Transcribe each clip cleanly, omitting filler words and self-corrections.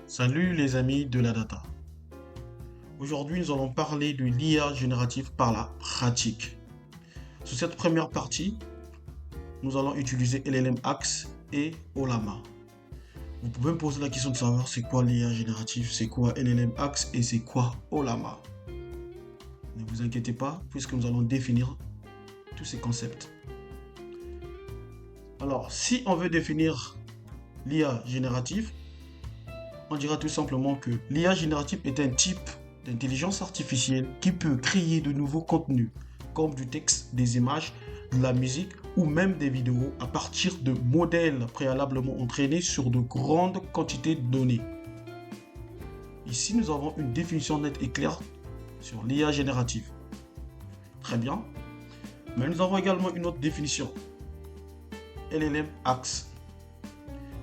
Salut les amis de la data. Aujourd'hui, nous allons parler de l'IA générative par la pratique. Sur cette première partie, nous allons utiliser LLM Axe et Olama. Vous pouvez me poser la question de savoir c'est quoi l'IA générative, c'est quoi LLM Axe et c'est quoi Olama. Ne vous inquiétez pas, puisque nous allons définir tous ces concepts. Alors, si on veut définir l'IA générative, on dira tout simplement que l'IA générative est un type d'intelligence artificielle qui peut créer de nouveaux contenus, comme du texte, des images, de la musique ou même des vidéos à partir de modèles préalablement entraînés sur de grandes quantités de données. Ici, nous avons une définition nette et claire sur l'IA générative. Très bien. Mais nous avons également une autre définition. LLM Axe.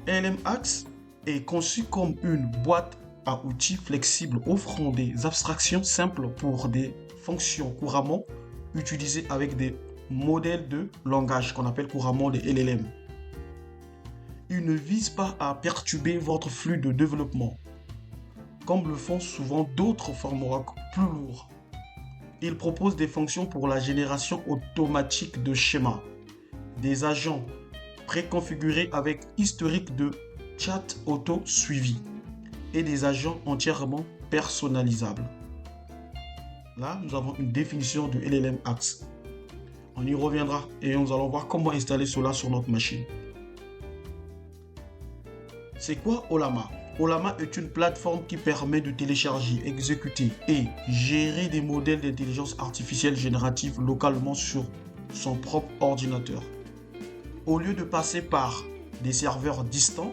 LLM Axe est conçu comme une boîte à outils flexible offrant des abstractions simples pour des fonctions couramment utilisées avec des modèles de langage qu'on appelle couramment des LLM. Il ne vise pas à perturber votre flux de développement, comme le font souvent d'autres frameworks plus lourds. Il propose des fonctions pour la génération automatique de schémas, des agents préconfigurés avec historique de chat auto-suivi et des agents entièrement personnalisables. Là, nous avons une définition de LLM Axe. On y reviendra et nous allons voir comment installer cela sur notre machine. C'est quoi Olama? Olama est une plateforme qui permet de télécharger, exécuter et gérer des modèles d'intelligence artificielle générative localement sur son propre ordinateur. Au lieu de passer par des serveurs distants,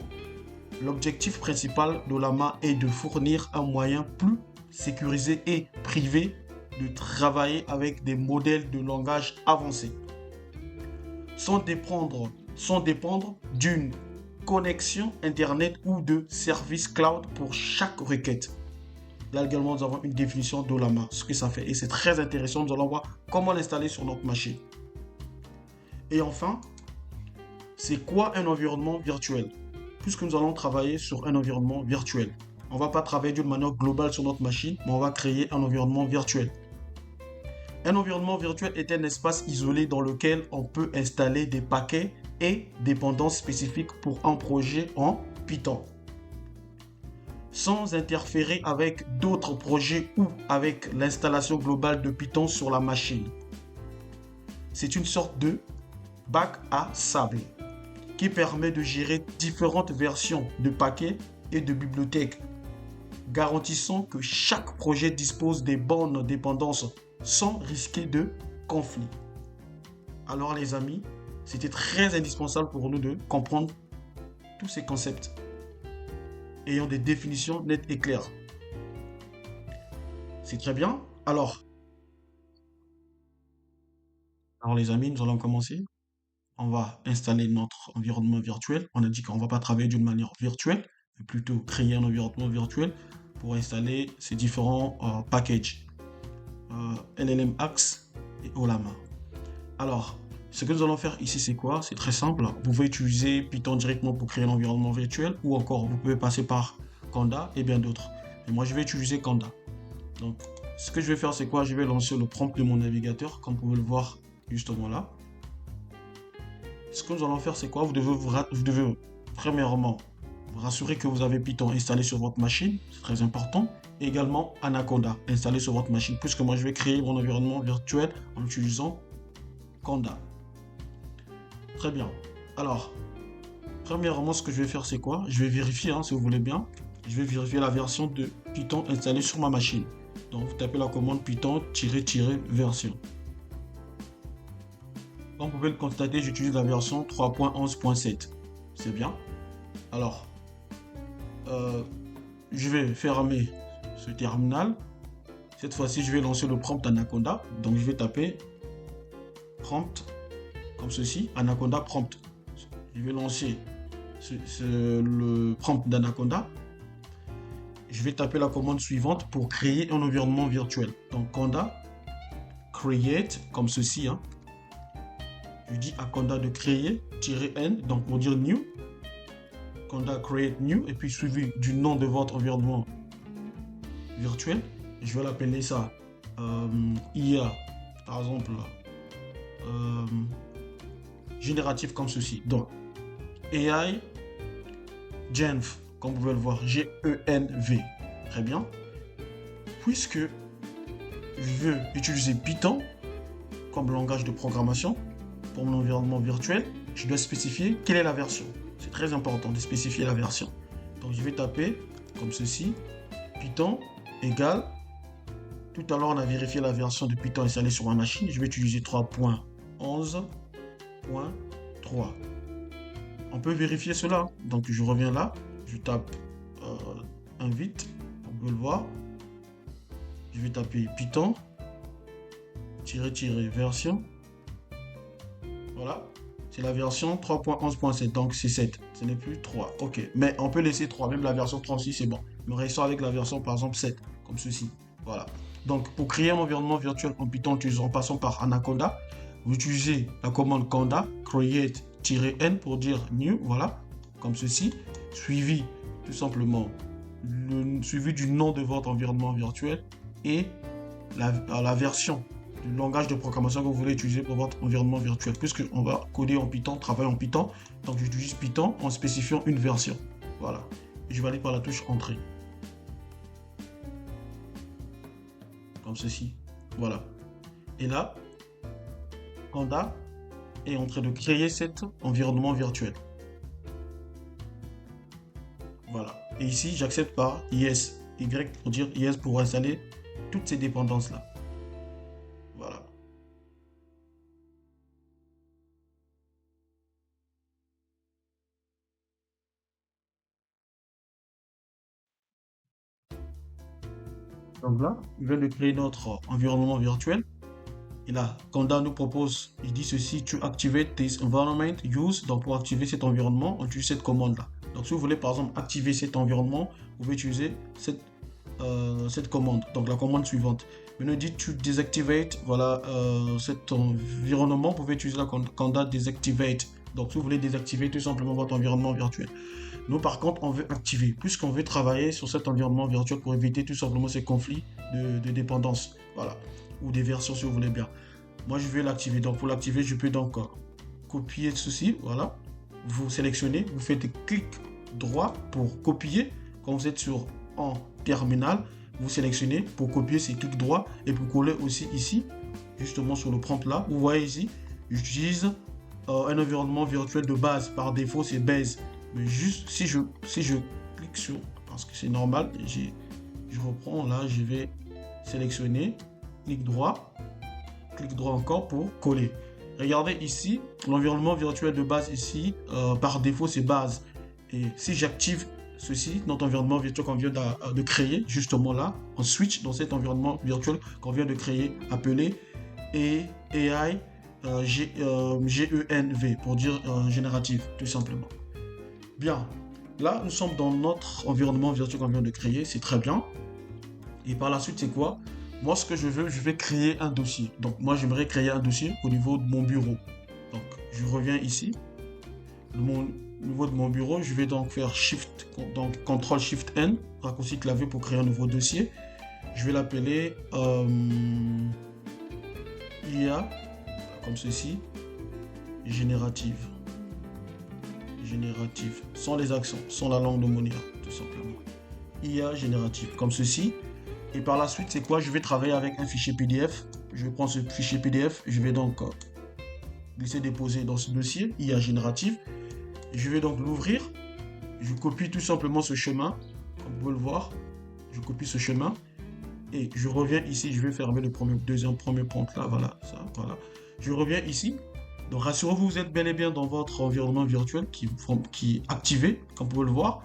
l'objectif principal d'Olama est de fournir un moyen plus sécurisé et privé de travailler avec des modèles de langage avancés, sans dépendre d'une connexion Internet ou de services cloud pour chaque requête. Là également, nous avons une définition d'Olama, ce que ça fait. Et c'est très intéressant, nous allons voir comment l'installer sur notre machine. Et enfin, c'est quoi un environnement virtuel? Puisque nous allons travailler sur un environnement virtuel. On ne va pas travailler d'une manière globale sur notre machine, mais on va créer un environnement virtuel. Un environnement virtuel est un espace isolé dans lequel on peut installer des paquets et dépendances spécifiques pour un projet en Python, sans interférer avec d'autres projets ou avec l'installation globale de Python sur la machine. C'est une sorte de bac à sable qui permet de gérer différentes versions de paquets et de bibliothèques, garantissant que chaque projet dispose des bonnes dépendances sans risquer de conflit. Alors les amis, c'était très indispensable pour nous de comprendre tous ces concepts, ayant des définitions nettes et claires. C'est très bien. Alors les amis, nous allons commencer. On va installer notre environnement virtuel. On a dit qu'on ne va pas travailler d'une manière virtuelle, mais plutôt créer un environnement virtuel pour installer ces différents packages. LLM Axe et Olama. Alors, ce que nous allons faire ici, c'est quoi? C'est très simple. Vous pouvez utiliser Python directement pour créer un environnement virtuel ou encore vous pouvez passer par Conda et bien d'autres. Mais moi, je vais utiliser Conda. Donc, ce que je vais faire, c'est quoi? Je vais lancer le prompt de mon navigateur, comme vous pouvez le voir justement là. Ce que nous allons faire, c'est quoi? Vous devez premièrement vous rassurer que vous avez Python installé sur votre machine, c'est très important. Et également Anaconda installé sur votre machine, puisque moi je vais créer mon environnement virtuel en utilisant Conda. Très bien. Alors, premièrement, ce que je vais faire, c'est quoi? Je vais vérifier, si vous voulez bien. Je vais vérifier la version de Python installée sur ma machine. Donc, vous tapez la commande Python-version. Comme vous pouvez le constater, j'utilise la version 3.11.7. C'est bien. Alors, je vais fermer ce terminal. Cette fois-ci, je vais lancer le prompt Anaconda. Donc, je vais taper prompt comme ceci, Anaconda prompt. Je vais lancer le prompt d'Anaconda. Je vais taper la commande suivante pour créer un environnement virtuel. Donc, Conda create comme ceci. Je dis à Conda de créer -n, donc pour dire new. conda create new, et puis suivi du nom de votre environnement virtuel. Je vais l'appeler ça IA, par exemple, génératif comme ceci. Donc, AI Genv, comme vous pouvez le voir, Genv. Très bien. Puisque je veux utiliser Python comme langage de programmation pour mon environnement virtuel, je dois spécifier quelle est la version. C'est très important de spécifier la version. Donc je vais taper comme ceci, Python égale. Tout à l'heure, on a vérifié la version de Python installée sur ma machine. Je vais utiliser 3.11.3. On peut vérifier cela. Donc je reviens là, je tape invite, on peut le voir. Je vais taper Python version. Voilà, c'est la version 3.11.7, donc c'est 7, ce n'est plus 3. Ok, mais on peut laisser 3, même la version 36 c'est bon. Mais restons avec la version par exemple 7, comme ceci. Voilà. Donc pour créer un environnement virtuel en Python en passant par Anaconda, vous utilisez la commande conda create-n pour dire new, voilà, comme ceci, suivi tout simplement suivi du nom de votre environnement virtuel et la version du langage de programmation que vous voulez utiliser pour votre environnement virtuel, puisque on va coder en Python, travailler en Python. Donc j'utilise Python en spécifiant une version. Voilà. Et je valide par la touche entrée. Comme ceci. Voilà. Et là, Conda est en train de créer cet environnement virtuel. Voilà. Et ici, j'accepte par yes, Y pour dire yes pour installer toutes ces dépendances-là. Voilà. Donc là, je viens de créer notre environnement virtuel. Et là, Conda nous propose, il dit ceci, to activate this environment, use. Donc pour activer cet environnement, on utilise cette commande-là. Donc si vous voulez par exemple activer cet environnement, vous pouvez utiliser cette commande. Donc la commande suivante. Maintenant, dit to deactivate, voilà, cet environnement, vous pouvez utiliser la Conda deactivate. Donc si vous voulez désactiver tout simplement votre environnement virtuel. Nous, par contre, on veut activer, puisqu'on veut travailler sur cet environnement virtuel pour éviter tout simplement ces conflits de dépendance, voilà, ou des versions si vous voulez bien. Moi, je vais l'activer. Donc, pour l'activer, je peux donc copier ceci, voilà. Vous sélectionnez, vous faites clic droit pour copier. Quand vous êtes en terminal, vous sélectionnez pour copier, c'est clic droit et pour coller aussi ici, justement sur le prompt là. Vous voyez ici, j'utilise un environnement virtuel de base. Par défaut, c'est base. Mais juste si je clique sur, parce que c'est normal, je reprends là, je vais sélectionner, clic droit encore pour coller. Regardez ici, l'environnement virtuel de base ici, par défaut c'est base. Et si j'active ceci, notre environnement virtuel qu'on vient de créer, justement là, on switch dans cet environnement virtuel qu'on vient de créer, appelé AI GENV, pour dire générative, tout simplement. Bien, là nous sommes dans notre environnement virtuel qu'on vient de créer, c'est très bien. Et par la suite c'est quoi? Moi ce que je veux, je vais créer un dossier. Donc moi j'aimerais créer un dossier au niveau de mon bureau. Donc je reviens ici, au niveau de mon bureau, je vais donc faire CTRL SHIFT N, raccourci clavier pour créer un nouveau dossier. Je vais l'appeler IA, comme ceci, générative, sans les accents, sans la langue de Molière, tout simplement. IA générative, comme ceci. Et par la suite, c'est quoi? Je vais travailler avec un fichier PDF. Je vais prendre ce fichier PDF, je vais donc glisser déposer dans ce dossier, IA générative. Je vais donc l'ouvrir. Je copie tout simplement ce chemin, comme vous pouvez le voir. Je copie ce chemin. Et je reviens ici, je vais fermer le premier prompt là, voilà, ça, voilà. Je reviens ici. Donc rassurez-vous, vous êtes bel et bien dans votre environnement virtuel qui est activé, comme vous pouvez le voir.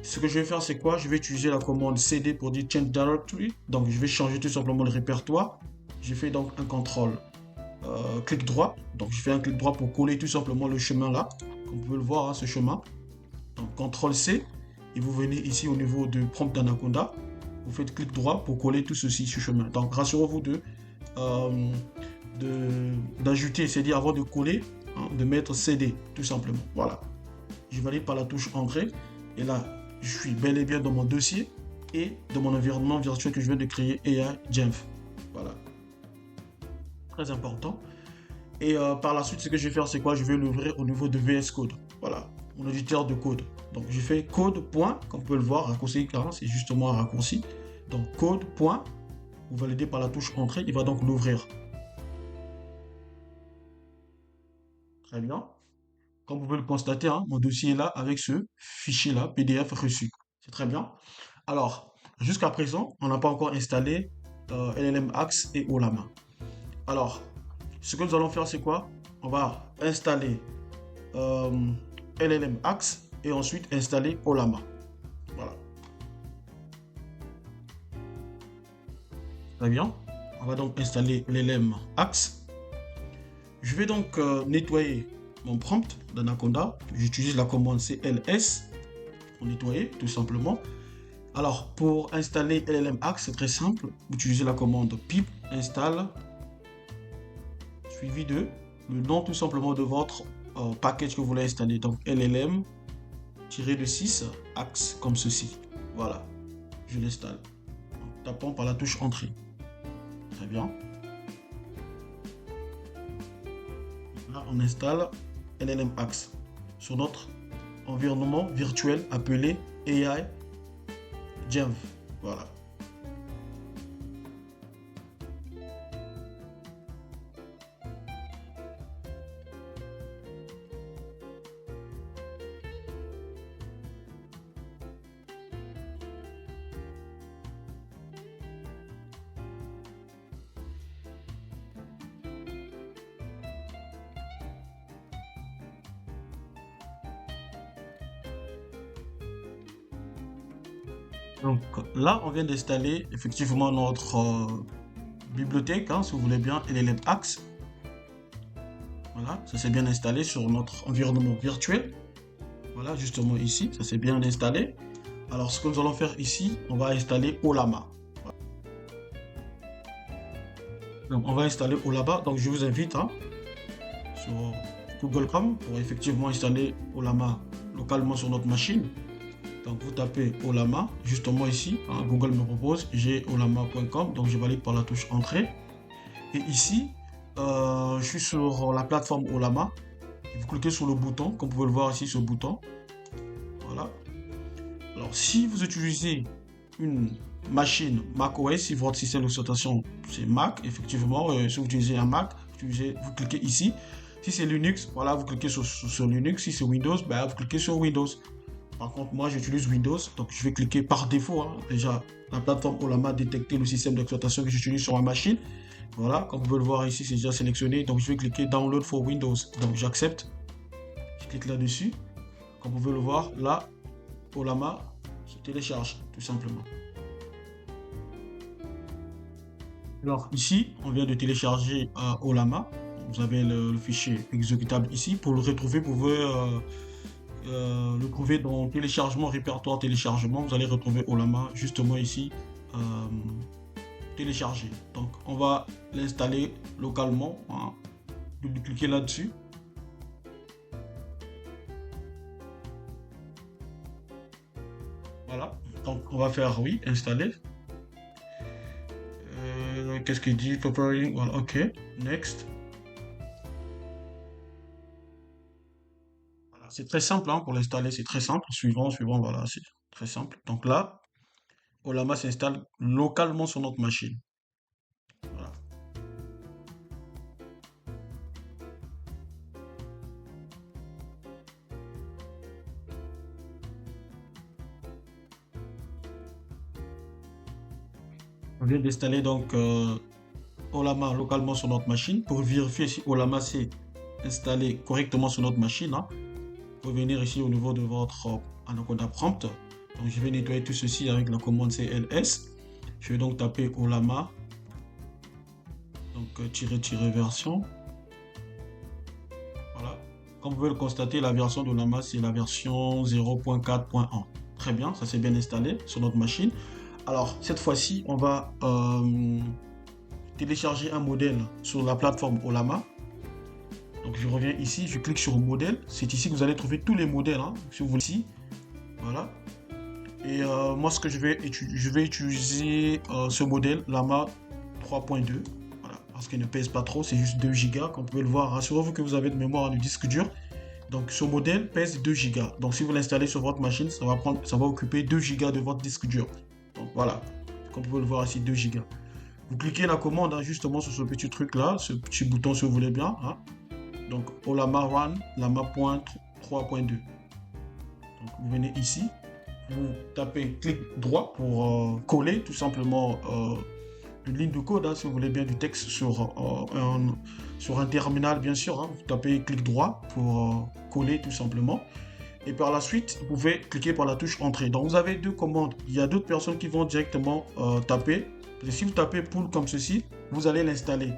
Ce que je vais faire, c'est quoi? Je vais utiliser la commande CD pour dire Change Directory. Donc je vais changer tout simplement le répertoire. Je fais donc un contrôle clic droit. Donc je fais un clic droit pour coller tout simplement le chemin là. Comme vous pouvez le voir, hein, ce chemin. Donc contrôle C. Et vous venez ici au niveau de prompt d'Anaconda. Vous faites clic droit pour coller tout ceci sur chemin. Donc rassurez-vous d'ajouter, c'est-à-dire avant de coller, hein, de mettre CD, tout simplement. Voilà. je valide par la touche Entrée. Et là, je suis bel et bien dans mon dossier et dans mon environnement virtuel que je viens de créer, AI Jamf. Voilà, très important. Et par la suite, ce que je vais faire, c'est quoi? Je vais l'ouvrir au niveau de VS Code. Voilà, mon éditeur de code. Donc, je fais code. Comme vous pouvez le voir, raccourci, car c'est justement un raccourci. Donc, code. Vous validez par la touche Entrée. Il va donc l'ouvrir. Très bien. Comme vous pouvez le constater, hein, mon dossier est là avec ce fichier-là, PDF reçu. C'est très bien. Alors, jusqu'à présent, on n'a pas encore installé LLM Axe et Olama. Alors, ce que nous allons faire, c'est quoi? On va installer LLM Axe et ensuite installer Olama. Voilà. Très bien. On va donc installer LLM Axe. Je vais donc nettoyer mon prompt d'Anaconda. J'utilise la commande CLS pour nettoyer, tout simplement. Alors, pour installer LLM Axe, c'est très simple. Vous utilisez la commande pip install suivi de le nom tout simplement de votre package que vous voulez installer. Donc, LLM-6 Axe, comme ceci. Voilà, je l'installe. En tapant par la touche Entrée. Très bien. Là, on installe LLM Axe sur notre environnement virtuel appelé AI Jamf. Voilà. Donc là, on vient d'installer effectivement notre bibliothèque, hein, si vous voulez bien, LLM Axe. Voilà, ça s'est bien installé sur notre environnement virtuel. Voilà, justement ici, ça s'est bien installé. Alors, ce que nous allons faire ici, on va installer Olama. Donc, on va installer Olama. Donc, je vous invite hein, sur Google Chrome pour effectivement installer Olama localement sur notre machine. Donc, vous tapez Olama, justement ici, hein, Google me propose, j'ai olama.com, donc je valide par la touche Entrée. Et ici, je suis sur la plateforme Olama. Vous cliquez sur le bouton, comme vous pouvez le voir ici, ce bouton. Voilà. Alors, si vous utilisez une machine macOS, si votre système d'exploitation c'est Mac, effectivement, si vous utilisez un Mac, vous cliquez ici. Si c'est Linux, voilà, vous cliquez sur Linux. Si c'est Windows, ben, vous cliquez sur Windows. Par contre, moi, j'utilise Windows, donc je vais cliquer par défaut. Hein, déjà, la plateforme Olama a détecté le système d'exploitation que j'utilise sur ma machine. Voilà, comme vous pouvez le voir ici, c'est déjà sélectionné. Donc, je vais cliquer Download for Windows. Donc, j'accepte. Je clique là-dessus. Comme vous pouvez le voir, là, Olama se télécharge, tout simplement. Alors, ici, on vient de télécharger Olama. Vous avez le fichier exécutable ici. Pour le retrouver, vous pouvez le trouver dans téléchargement, répertoire téléchargement. Vous allez retrouver Olama justement ici, télécharger. Donc, on va l'installer localement. Hein. Vous cliquez là-dessus. Voilà. Donc, on va faire oui, installer. Qu'est-ce qu'il dit? Preparing. Voilà, ok. Next. C'est très simple hein, pour l'installer, c'est très simple. Suivant, voilà, c'est très simple. Donc là, Olama s'installe localement sur notre machine. Voilà. On vient d'installer donc Olama localement sur notre machine. Pour vérifier si Olama s'est installé correctement sur notre machine, hein, vous pouvez venir ici au niveau de votre Anaconda Prompt. Donc je vais nettoyer tout ceci avec la commande CLS. Je vais donc taper Olama. Donc tirer version. Voilà. Comme vous pouvez le constater, la version d'Olama c'est la version 0.4.1. Très bien, ça s'est bien installé sur notre machine. Alors cette fois-ci, on va télécharger un modèle sur la plateforme Olama. Donc je reviens ici, je clique sur modèle. C'est ici que vous allez trouver tous les modèles, hein, si vous voulez ici. Voilà. Et moi, ce que je vais utiliser ce modèle, Lama 3.2. Voilà, parce qu'il ne pèse pas trop, c'est juste 2 Go. Comme vous pouvez le voir, rassurez-vous que vous avez de mémoire du disque dur. Donc ce modèle pèse 2 Go. Donc si vous l'installez sur votre machine, ça va occuper 2 Go de votre disque dur. Donc voilà, comme vous pouvez le voir ici, 2 Go. Vous cliquez la commande, hein, justement sur ce petit truc là, ce petit bouton si vous voulez bien, hein. Donc Olama Run, Lama.3.2. Donc vous venez ici, vous tapez clic droit pour coller tout simplement une ligne de code, hein, si vous voulez bien du texte sur un terminal bien sûr, hein. Vous tapez clic droit pour coller tout simplement. Et par la suite, vous pouvez cliquer par la touche entrée. Donc vous avez deux commandes. Il y a d'autres personnes qui vont directement taper. Et si vous tapez pull comme ceci, vous allez l'installer.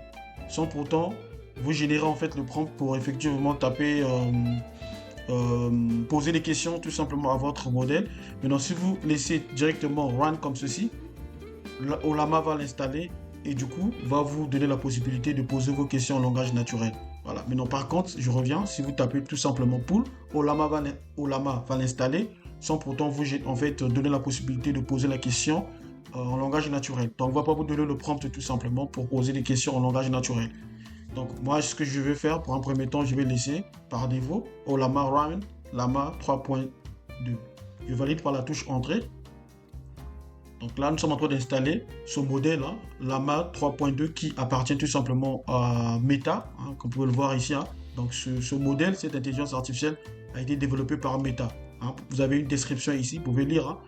Sans pourtant vous générer en fait le prompt pour effectivement taper, poser des questions tout simplement à votre modèle. Maintenant, si vous laissez directement run comme ceci, Olama va l'installer et du coup va vous donner la possibilité de poser vos questions en langage naturel. Voilà. Maintenant, par contre, je reviens, si vous tapez tout simplement pull, Olama va l'installer sans pourtant vous en fait donner la possibilité de poser la question en langage naturel. Donc, on ne va pas vous donner le prompt tout simplement pour poser des questions en langage naturel. Donc, moi, ce que je vais faire pour un premier temps, je vais laisser par défaut Olama Run Lama 3.2. Je valide par la touche entrée. Donc là, nous sommes en train d'installer ce modèle, hein, Lama 3.2 qui appartient tout simplement à Meta, hein, comme vous pouvez le voir ici, hein. Donc ce modèle, cette intelligence artificielle, a été développé par Meta, hein. Vous avez une description ici, vous pouvez lire, hein.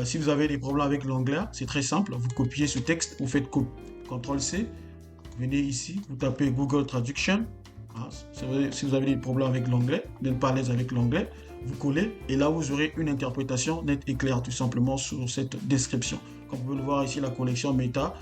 Si vous avez des problèmes avec l'anglais, c'est très simple. Vous copiez ce texte, vous faites CTRL-C, vous venez ici, vous tapez Google Traduction, hein. Si vous avez des problèmes avec l'anglais, vous n'êtes pas à l'aise avec l'anglais, vous collez et là vous aurez une interprétation nette et claire tout simplement sur cette description. Comme vous pouvez le voir ici, la collection Meta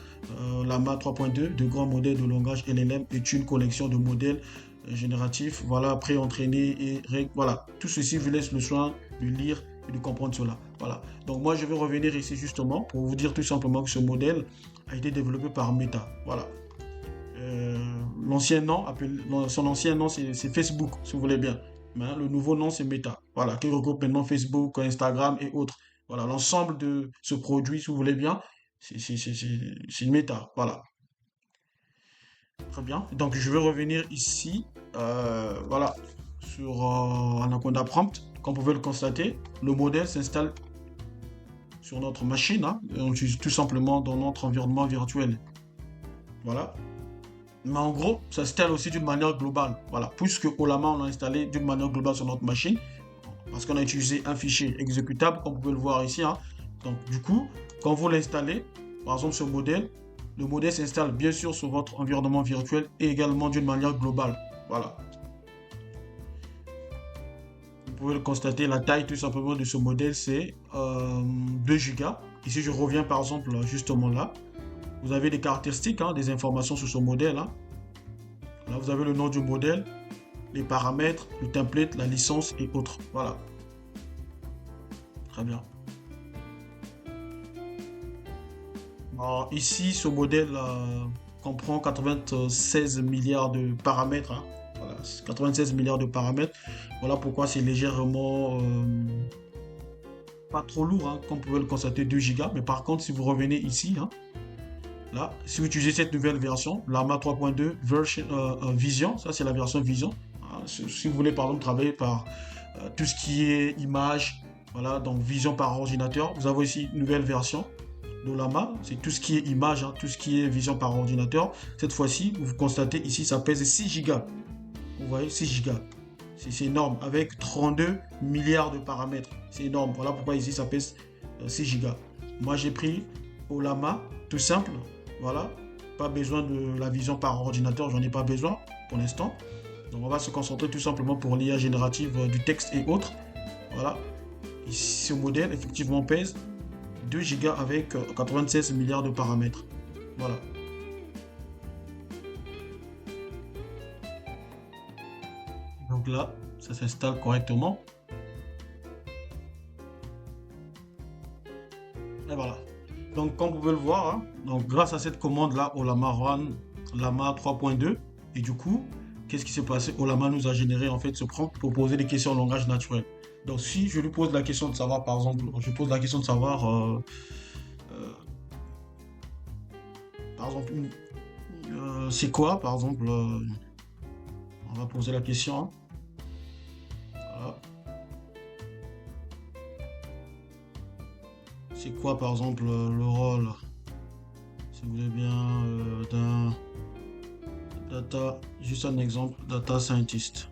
Lama 3.2 de grands modèles de langage LLM est une collection de modèles génératifs, voilà, pré-entraînés et voilà, tout ceci vous laisse le soin de lire et de comprendre cela. Voilà. Donc moi je vais revenir ici justement pour vous dire tout simplement que ce modèle a été développé par Meta. Voilà. Son ancien nom c'est Facebook si vous voulez bien. Mais le nouveau nom, c'est Meta. Voilà, qui regroupe maintenant Facebook, Instagram et autres. Voilà, l'ensemble de ce produit, si vous voulez bien, c'est Meta. Voilà, très bien. Donc, je vais revenir ici, voilà, sur Anaconda Prompt. Comme vous pouvez le constater, le modèle s'installe sur notre machine, hein, tout simplement dans notre environnement virtuel. Voilà. Mais en gros, ça s'installe aussi d'une manière globale. Voilà, puisque Olama, on l'a installé d'une manière globale sur notre machine, parce qu'on a utilisé un fichier exécutable, comme vous pouvez le voir ici, hein. Donc, du coup, quand vous l'installez, par exemple, ce modèle, le modèle s'installe bien sûr sur votre environnement virtuel et également d'une manière globale. Voilà. Vous pouvez le constater, la taille tout simplement de ce modèle, c'est 2 Go. Ici, je reviens par exemple justement là. Vous avez des caractéristiques, hein, des informations sur ce modèle, hein. Là, vous avez le nom du modèle, les paramètres, le template, la licence et autres. Voilà. Très bien. Alors, ici, ce modèle comprend 96 milliards de paramètres, hein. Voilà, 96 milliards de paramètres. Voilà pourquoi c'est légèrement pas trop lourd, hein, comme vous pouvez le constater, 2 Go. Mais par contre, si vous revenez ici, hein, là, si vous utilisez cette nouvelle version, Lama 3.2 Vision, ça c'est la version Vision. Hein, si vous voulez par exemple travailler par tout ce qui est image, voilà, donc vision par ordinateur, vous avez aussi une nouvelle version de Lama, c'est tout ce qui est image, hein, tout ce qui est vision par ordinateur. Cette fois-ci, vous constatez ici, ça pèse 6 Go. Vous voyez, 6 Go. C'est énorme, avec 32 milliards de paramètres. C'est énorme. Voilà pourquoi ici, ça pèse 6 Go. Moi, j'ai pris Olama, tout simple. Voilà, pas besoin de la vision par ordinateur, j'en ai pas besoin pour l'instant. Donc on va se concentrer tout simplement pour l'IA générative du texte et autres. Voilà, ici ce modèle effectivement pèse 2 Go avec 96 milliards de paramètres. Voilà. Donc là, ça s'installe correctement. Et voilà. Donc, comme vous pouvez le voir, hein, donc grâce à cette commande-là, au Lama Run, Lama 3.2, et du coup, qu'est-ce qui s'est passé? Olama nous a généré en fait ce prompt pour poser des questions en langage naturel. Donc si je lui pose la question de savoir, par exemple, je pose la question de savoir, euh, par exemple, c'est quoi, par exemple, on va poser la question, hein. Voilà. C'est quoi, par exemple, le rôle, si vous voulez bien, d'un data, juste un exemple, data scientist.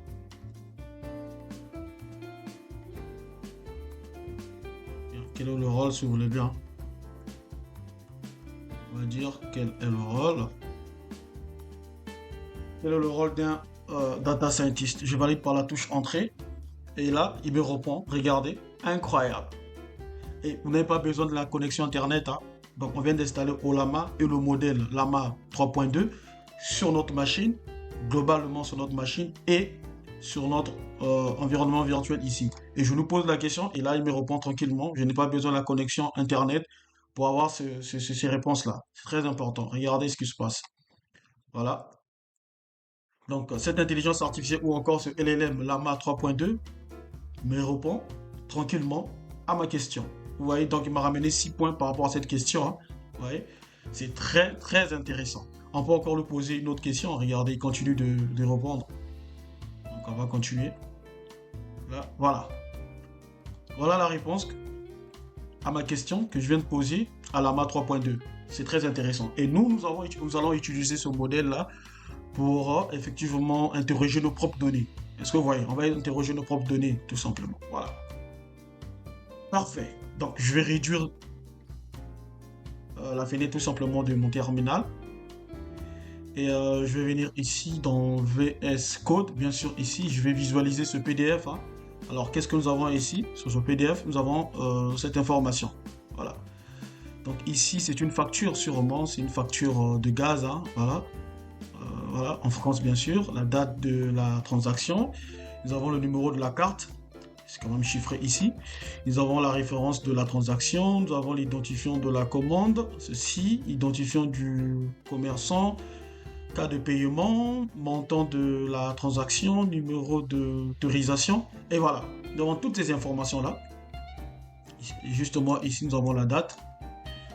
Quel est le rôle, si vous voulez bien? On va dire quel est le rôle. Quel est le rôle d'un data scientist? Je valide par la touche entrée. Et là, il me répond, regardez, incroyable. Et vous n'avez pas besoin de la connexion Internet, hein. Donc, on vient d'installer Olama et le modèle Lama 3.2 sur notre machine, globalement sur notre machine et sur notre environnement virtuel ici. Et je lui pose la question et là, il me répond tranquillement. Je n'ai pas besoin de la connexion Internet pour avoir ces réponses-là. C'est très important. Regardez ce qui se passe. Voilà. Donc, cette intelligence artificielle ou encore ce LLM Lama 3.2 me répond tranquillement à ma question. Vous voyez, donc il m'a ramené 6 points par rapport à cette question, hein. Vous voyez, c'est très très intéressant. On peut encore lui poser une autre question. Regardez, il continue de répondre. Donc on va continuer. Là, voilà. Voilà la réponse à ma question que je viens de poser à Lama 3.2. C'est très intéressant. Et nous allons utiliser ce modèle-là pour effectivement interroger nos propres données. Est-ce que vous voyez? On va interroger nos propres données, tout simplement. Voilà. Parfait. Donc, je vais réduire la fenêtre tout simplement de mon terminal. Et je vais venir ici dans VS Code. Bien sûr, ici, je vais visualiser ce PDF, hein. Alors, qu'est-ce que nous avons ici? Sur ce PDF, nous avons cette information. Voilà. Donc, ici, c'est une facture, sûrement. C'est une facture de gaz, hein. Voilà. Voilà, en France, bien sûr. La date de la transaction. Nous avons le numéro de la carte. C'est quand même chiffré ici. Nous avons la référence de la transaction, nous avons l'identifiant de la commande, ceci, identifiant du commerçant, cas de paiement, montant de la transaction, numéro d'autorisation, et voilà. Nous avons toutes ces informations-là. Justement, ici, nous avons la date.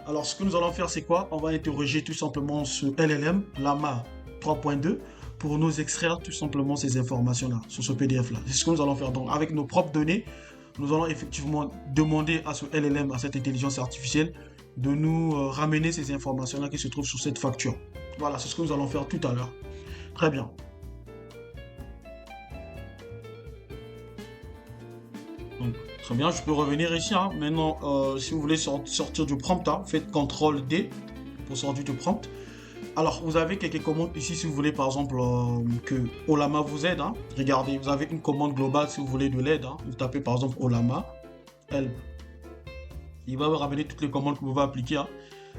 Alors, ce que nous allons faire, c'est quoi? On va interroger tout simplement ce LLM, Lama 3.2, pour nous extraire tout simplement ces informations-là, sur ce PDF-là. C'est ce que nous allons faire. Donc, avec nos propres données, nous allons effectivement demander à ce LLM, à cette intelligence artificielle, de nous ramener ces informations-là qui se trouvent sur cette facture. Voilà, c'est ce que nous allons faire tout à l'heure. Très bien. Donc, très bien, je peux revenir ici, hein. Maintenant, si vous voulez sortir du prompt, hein, faites CTRL D pour sortir du prompt. Alors, vous avez quelques commandes ici si vous voulez, par exemple, que Olama vous aide, hein. Regardez, vous avez une commande globale si vous voulez de l'aide, hein. Vous tapez par exemple Olama, help. Il va vous ramener toutes les commandes que vous pouvez appliquer, hein.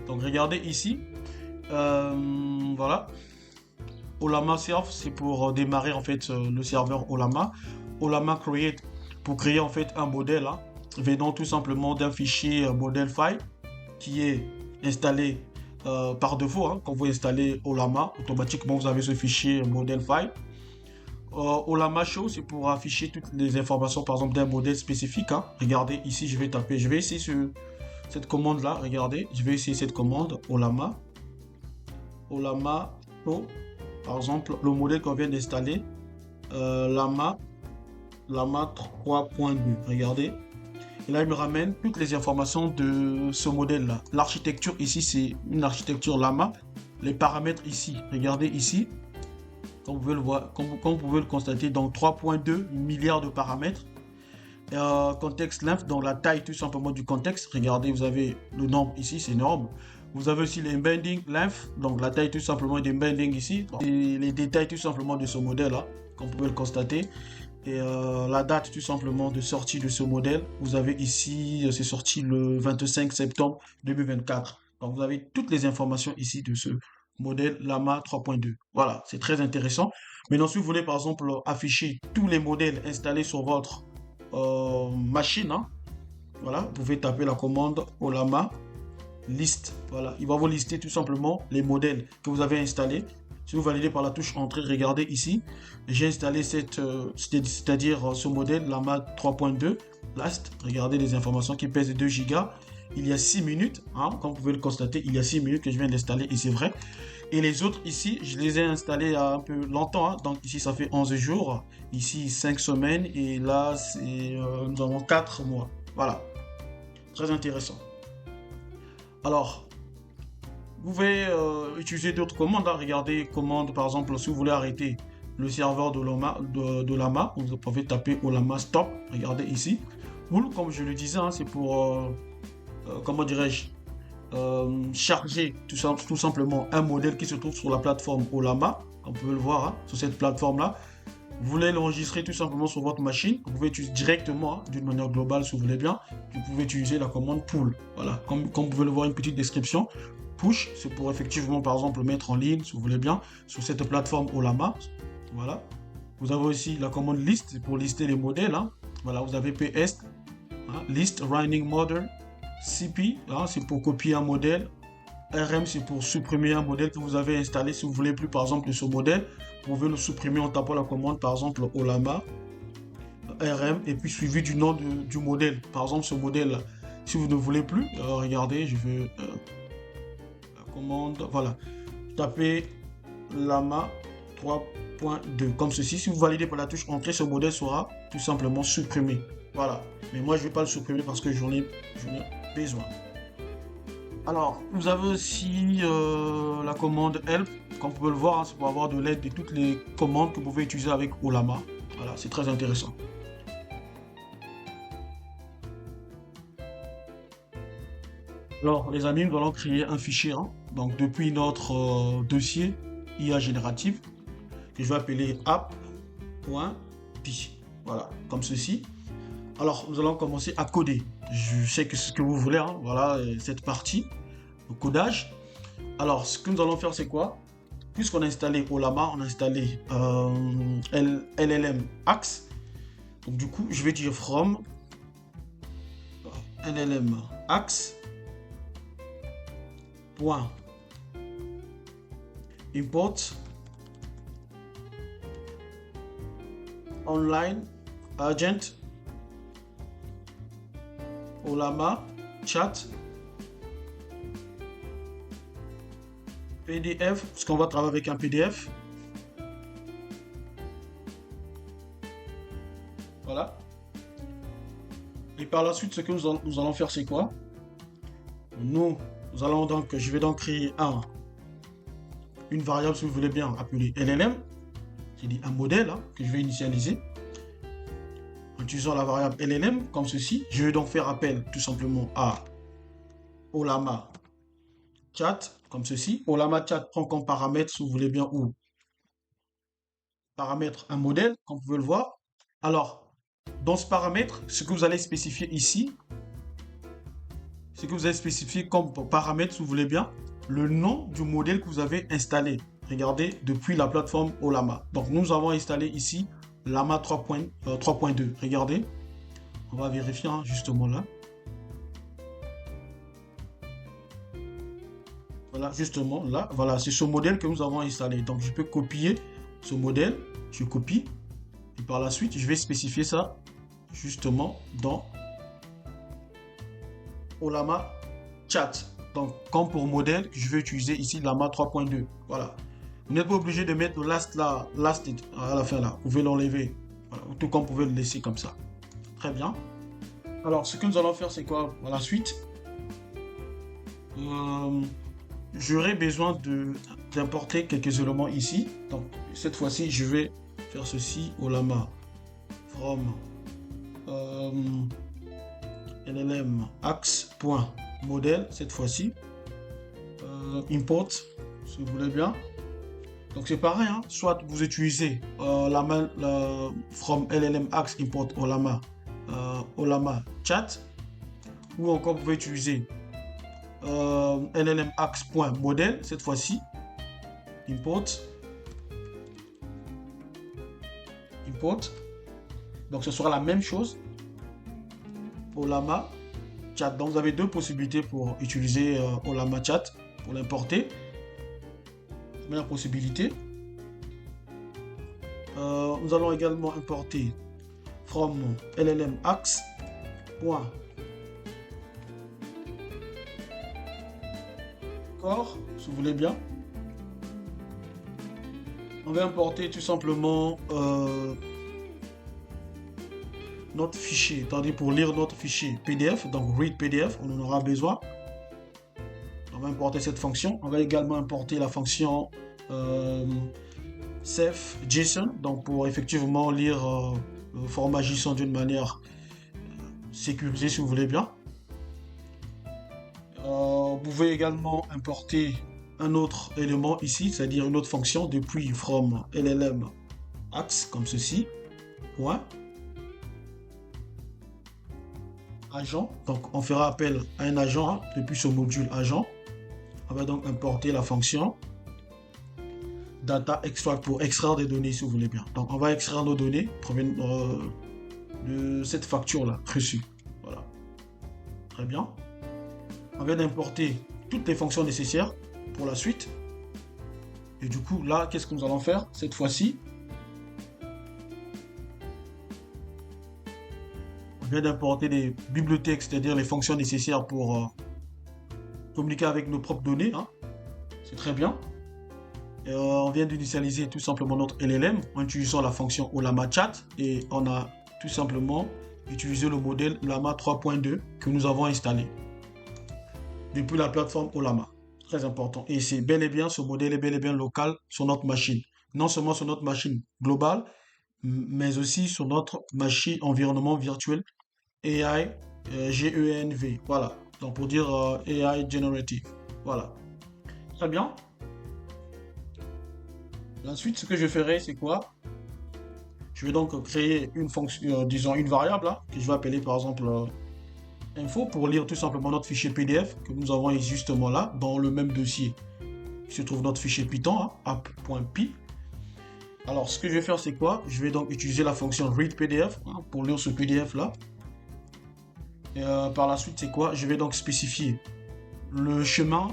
Donc, regardez ici. Voilà. Olama Serve, c'est pour démarrer en fait le serveur Olama. Olama Create, pour créer en fait un modèle, hein, venant tout simplement d'un fichier model file qui est installé par défaut, hein. Quand vous installez Olama, automatiquement vous avez ce fichier model file. Olama Show, c'est pour afficher toutes les informations par exemple d'un modèle spécifique, hein. Regardez ici, je vais essayer cette commande là. Regardez, je vais essayer cette commande Olama Show, par exemple le modèle qu'on vient d'installer, Lama 3.2. Regardez. Et là, il me ramène toutes les informations de ce modèle-là. L'architecture ici, c'est une architecture Lama. Les paramètres ici, regardez ici. Comme vous pouvez le voir, comme vous pouvez le constater, donc 3.2 milliards de paramètres. Context length, donc la taille tout simplement du contexte. Regardez, vous avez le nombre ici, c'est énorme. Vous avez aussi l'embedding length, donc la taille tout simplement des embedding ici. Et les détails tout simplement de ce modèle-là, comme vous pouvez le constater. Et la date tout simplement de sortie de ce modèle, vous avez ici, c'est sorti le 25 septembre 2024. Donc vous avez toutes les informations ici de ce modèle Lama 3.2. Voilà, c'est très intéressant. Maintenant, si vous voulez par exemple afficher tous les modèles installés sur votre machine, hein, voilà, vous pouvez taper la commande Olama list. Voilà, il va vous lister tout simplement les modèles que vous avez installés Si vous validez par la touche Entrée, regardez ici. J'ai installé c'est-à-dire ce modèle Lama 3.2 Last. Regardez les informations qui pèsent 2 Go. Il y a 6 minutes, hein, comme vous pouvez le constater, il y a 6 minutes que je viens d'installer et c'est vrai. Et les autres ici, je les ai installés un peu longtemps, hein. Donc ici, ça fait 11 jours. Ici, 5 semaines. Et là, nous avons 4 mois. Voilà. Très intéressant. Alors, vous pouvez utiliser d'autres commandes, hein. Regardez commande, par exemple, si vous voulez arrêter le serveur de Lama, vous pouvez taper Olama stop. Regardez ici. Ou, comme je le disais, hein, c'est pour, comment dirais-je, charger tout simplement un modèle qui se trouve sur la plateforme Olama. On peut le voir, hein, sur cette plateforme-là. Vous voulez l'enregistrer tout simplement sur votre machine. Vous pouvez utiliser directement, hein, d'une manière globale, si vous voulez bien. Vous pouvez utiliser la commande pull. Voilà, comme vous pouvez le voir, une petite description. Push, c'est pour effectivement, par exemple, mettre en ligne, si vous voulez bien, sur cette plateforme Olama. Voilà. Vous avez aussi la commande list, c'est pour lister les modèles, hein. Voilà, vous avez PS, hein, list running model. CP, hein, c'est pour copier un modèle. RM, c'est pour supprimer un modèle que vous avez installé. Si vous voulez plus, par exemple, de ce modèle, vous pouvez le supprimer en tapant la commande, par exemple, Olama RM, et puis suivi du nom du modèle. Par exemple, ce modèle, si vous ne voulez plus, regardez, je vais la commande, voilà, tapez Lama 3.2 comme ceci. Si vous validez par la touche Entrée, ce modèle sera tout simplement supprimé. Voilà. Mais moi, je ne vais pas le supprimer parce que j'en ai besoin. Alors, vous avez aussi la commande Help. Comme vous pouvez le voir, hein, c'est pour avoir de l'aide de toutes les commandes que vous pouvez utiliser avec Olama. Voilà, c'est très intéressant. Alors, les amis, nous allons créer un fichier, hein. Donc, depuis notre dossier IA générative, que je vais appeler app.py. Voilà, comme ceci. Alors, nous allons commencer à coder. Je sais que c'est ce que vous voulez, hein. Voilà, cette partie, le codage. Alors, ce que nous allons faire, c'est quoi? Puisqu'on a installé Olama, on a installé LLM Axe. Donc, du coup, je vais dire from LLM Axe point import online agent Olama chat PDF, parce qu'on va travailler avec un PDF. Voilà. Et par la suite, ce que nous allons faire, c'est quoi? Nous allons donc, je vais donc créer une variable, si vous voulez bien, appelée LLM. J'ai dit un modèle, hein, que je vais initialiser. En utilisant la variable LLM, comme ceci. Je vais donc faire appel tout simplement à Olama chat, comme ceci. Olama chat prend comme paramètre, si vous voulez bien, ou paramètre un modèle, comme vous pouvez le voir. Alors, dans ce paramètre, ce que vous allez spécifier ici, ce que vous allez spécifier comme paramètre, si vous voulez bien, le nom du modèle que vous avez installé. Regardez, depuis la plateforme Olama. Donc, nous avons installé ici Lama 3.2. Regardez, on va vérifier, hein, justement là. Voilà, justement là, voilà, c'est ce modèle que nous avons installé. Donc, je peux copier ce modèle, je copie, et par la suite, je vais spécifier ça justement dans Olama chat. Donc, comme pour modèle, je vais utiliser ici Lama 3.2. Voilà. Vous n'êtes pas obligé de mettre le last là, last à la fin là. Vous pouvez l'enlever. Voilà. Tout comme vous pouvez le laisser comme ça. Très bien. Alors, ce que nous allons faire, c'est quoi par la suite? J'aurai besoin d'importer quelques éléments ici. Donc, cette fois-ci, je vais faire ceci. Olama from LLM axe.modèle cette fois-ci. Import, si vous voulez bien. Donc c'est pareil, hein. Soit vous utilisez from LLM axe import Olama chat, ou encore vous pouvez utiliser LLM axe.modèle cette fois-ci. Import. Donc ce sera la même chose. Olama chat. Donc vous avez deux possibilités pour utiliser Olama chat pour l'importer. Première possibilité. Nous allons également importer from LLM axe point corps, si vous voulez bien. On va importer tout simplement notre fichier, c'est-à-dire pour lire notre fichier PDF, donc read PDF, on en aura besoin. On va importer cette fonction. On va également importer la fonction safe JSON, donc pour effectivement lire le format JSON d'une manière sécurisée, si vous voulez bien. Vous pouvez également importer un autre élément ici, c'est-à-dire une autre fonction depuis from LLM axe, comme ceci, point agent. Donc on fera appel à un agent hein, depuis ce module agent. On va donc importer la fonction data extract pour extraire des données si vous voulez bien. Donc on va extraire nos données provenant de cette facture là reçue. Voilà. Très bien. On vient d'importer toutes les fonctions nécessaires pour la suite. Et du coup là, qu'est-ce que nous allons faire cette fois-ci? On vient d'importer des bibliothèques, c'est-à-dire les fonctions nécessaires pour communiquer avec nos propres données. Hein. C'est très bien. On vient d'initialiser tout simplement notre LLM en utilisant la fonction Ollama Chat et on a tout simplement utilisé le modèle Llama 3.2 que nous avons installé depuis la plateforme Ollama. Très important. Et c'est bel et bien, ce modèle est bel et bien local sur notre machine. Non seulement sur notre machine globale, mais aussi sur notre machine environnement virtuel AI GENV. Voilà. Donc pour dire AI Generative. Voilà. Très bien. Ensuite, ce que je ferai, c'est quoi? Je vais donc créer une fonction, disons une variable là, que je vais appeler par exemple info pour lire tout simplement notre fichier PDF que nous avons justement là, dans le même dossier. Il se trouve notre fichier Python, hein, app.py. Alors, ce que je vais faire, c'est quoi? Je vais donc utiliser la fonction read PDF hein, pour lire ce PDF là. Et par la suite, c'est quoi? Je vais donc spécifier le chemin.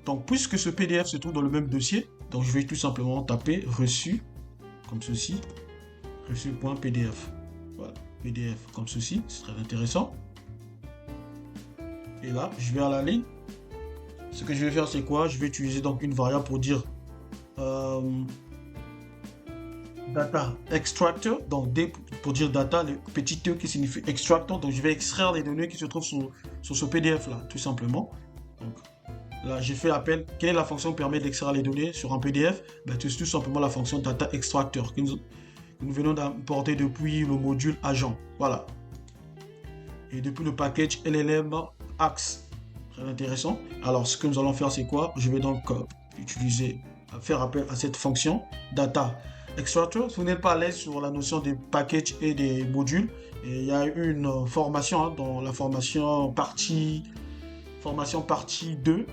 Donc, puisque ce PDF se trouve dans le même dossier, donc je vais tout simplement taper reçu comme ceci, reçu.pdf. Voilà, PDF comme ceci, c'est très intéressant. Et là, je vais à la ligne. Ce que je vais faire, c'est quoi? Je vais utiliser donc une variable pour dire data extractor. Donc D pour dire data, le petit E qui signifie extractor. Donc je vais extraire les données qui se trouvent sur ce PDF là, tout simplement. Donc là, j'ai fait appel. Quelle est la fonction qui permet d'extraire les données sur un PDF? Ben, c'est tout simplement la fonction data extractor que nous venons d'importer depuis le module agent. Voilà. Et depuis le package LLM Axe. Très intéressant. Alors, ce que nous allons faire, c'est quoi? Je vais donc faire appel à cette fonction data extractor. Si vous n'êtes pas à l'aise sur la notion des packages et des modules, et il y a une formation hein, dans la formation partie 2.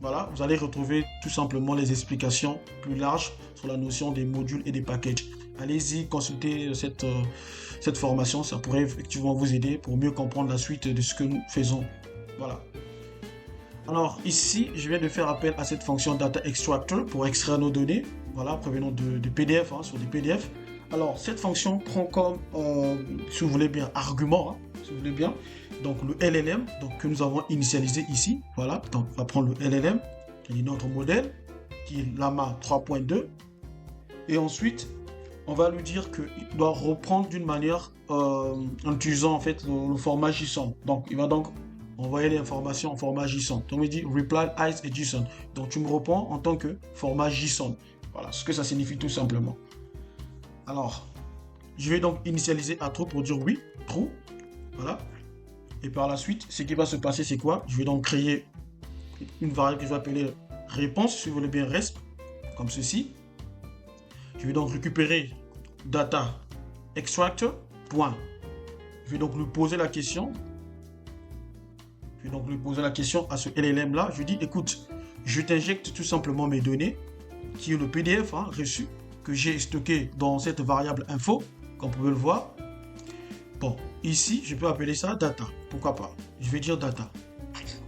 Voilà, vous allez retrouver tout simplement les explications plus larges sur la notion des modules et des packages. Allez-y, consultez cette formation, ça pourrait effectivement vous aider pour mieux comprendre la suite de ce que nous faisons. Voilà. Alors ici, je viens de faire appel à cette fonction data extractor pour extraire nos données, voilà, provenant de PDF, hein, sur des PDF. Alors cette fonction prend comme, si vous voulez bien, argument, hein, si vous voulez bien, donc le LLM donc, que nous avons initialisé ici. Voilà, donc on va prendre le LLM, qui est notre modèle, qui est Llama 3.2. Et ensuite, on va lui dire qu'il doit reprendre d'une manière en utilisant en fait le format JSON. Donc il va donc envoyer les informations en format JSON. Donc il dit reply as et JSON. Donc tu me réponds en tant que format JSON. Voilà ce que ça signifie tout simplement. Alors, je vais donc initialiser à true pour dire oui, true. Voilà. Et par la suite, ce qui va se passer, c'est quoi? Je vais donc créer une variable que je vais appeler réponse, si vous voulez bien resp, comme ceci. Je vais donc récupérer data extractor, point. Je vais donc lui poser la question. Je vais donc lui poser la question à ce LLM là. Je lui dis, écoute, je t'injecte tout simplement mes données, qui est le PDF hein, reçu, que j'ai stocké dans cette variable info, comme vous pouvez le voir. Bon, ici, je peux appeler ça data. Pourquoi pas? Je vais dire data,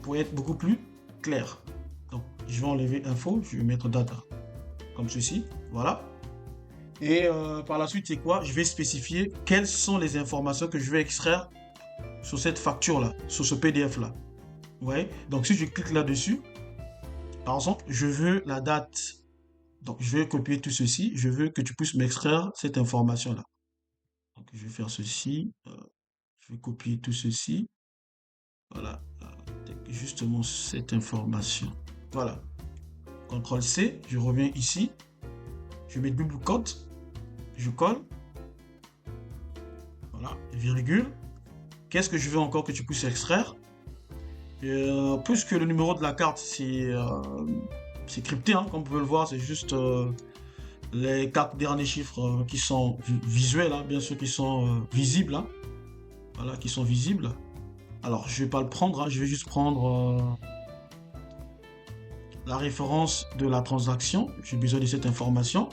pour être beaucoup plus clair. Donc, je vais enlever info, je vais mettre data. comme ceci, voilà. Et par la suite, c'est quoi? Je vais spécifier quelles sont les informations que je vais extraire sur cette facture-là, sur ce PDF-là. Vous voyez? Donc, si je clique là-dessus, par exemple, je veux la date. Donc, je vais copier tout ceci. Je veux que tu puisses m'extraire cette information-là. Donc, je vais faire ceci. Je vais copier tout ceci. Voilà. Justement, cette information. Voilà. CTRL-C. Je reviens ici. Je mets double quote. Je colle. Voilà. Virgule. Qu'est-ce que je veux encore que tu puisses extraire? Puisque le numéro de la carte, c'est crypté, hein, comme vous pouvez le voir, c'est juste les 4 derniers chiffres qui sont visuels, hein, bien sûr, qui sont visibles. Hein, voilà, qui sont visibles. Alors, je vais pas le prendre, hein, je vais juste prendre la référence de la transaction. J'ai besoin de cette information.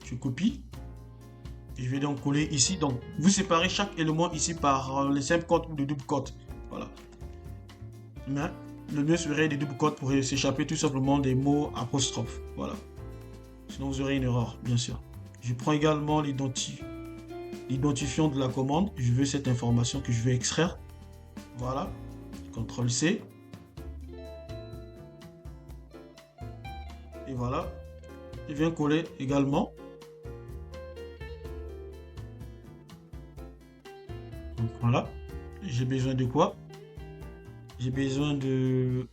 Je copie. Et je vais donc coller ici. Donc, vous séparez chaque élément ici par les simples codes ou les doubles codes. Voilà. Mais le mieux serait des doubles codes pour s'échapper tout simplement des mots apostrophes. Voilà. Sinon, vous aurez une erreur, bien sûr. Je prends également l'identifiant de la commande. Je veux cette information que je vais extraire. Voilà. CTRL-C. Et voilà. Je viens coller également. Donc voilà. J'ai besoin de quoi? J'ai besoin de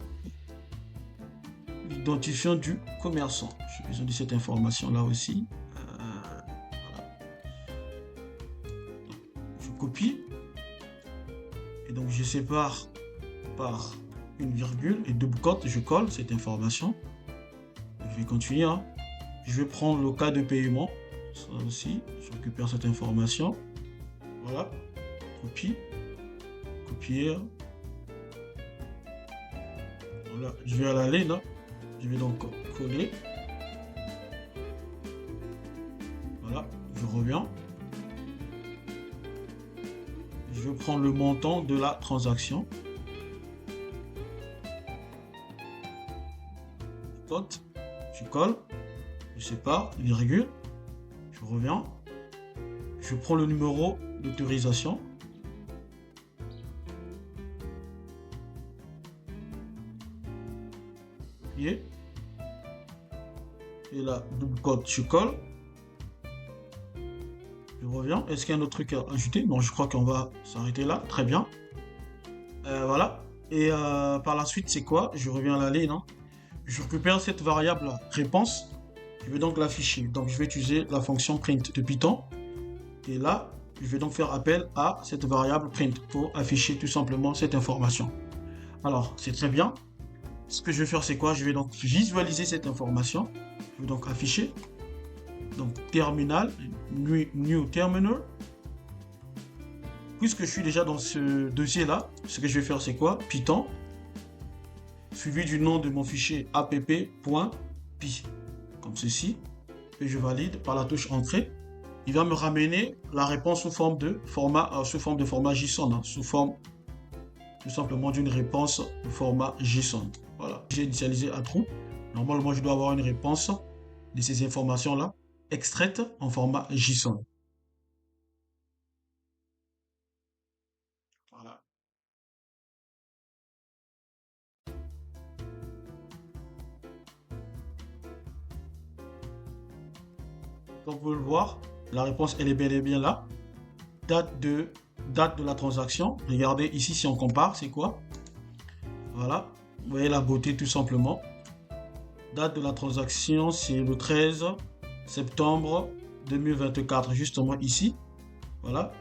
l'identifiant du commerçant. J'ai besoin de cette information là aussi. Voilà. Je copie. Et donc je sépare par une virgule et double cote. Je colle cette information. Je vais continuer. Hein. Je vais prendre le cas de paiement. Ça aussi. Je récupère cette information. Voilà. Copie. Copier. Voilà, je vais à la ligne, je vais donc coller. Voilà, je reviens. Je vais prendre le montant de la transaction. Cote, je colle, je sépare, virgule, je reviens. Je prends le numéro d'autorisation. Et là, double cote, je colle. Je reviens. Est-ce qu'il y a un autre truc à ajouter? Non, je crois qu'on va s'arrêter là. Très bien. Voilà. Et par la suite, c'est quoi? Je reviens à la ligne. Hein. Je récupère cette variable réponse. Je vais donc l'afficher. Donc, je vais utiliser la fonction print de Python. Et là, je vais donc faire appel à cette variable print pour afficher tout simplement cette information. Alors, c'est très bien. Ce que je vais faire, c'est quoi? Je vais donc visualiser cette information. Je vais donc afficher. Donc, terminal, new terminal. Puisque je suis déjà dans ce dossier-là, ce que je vais faire, c'est quoi? Python, suivi du nom de mon fichier app.py, comme ceci. Et je valide par la touche Entrée. Il va me ramener la réponse sous forme de format JSON, hein, sous forme tout simplement d'une réponse de format JSON. Voilà, j'ai initialisé à true. Normalement, je dois avoir une réponse de ces informations-là extraites en format JSON. Voilà. Comme vous pouvez le voir, la réponse, elle est bel et bien là. Date de la transaction. Regardez ici, si on compare, c'est quoi? Voilà. Vous voyez la beauté tout simplement. Date de la transaction, c'est le 13 septembre 2024, justement ici. Voilà.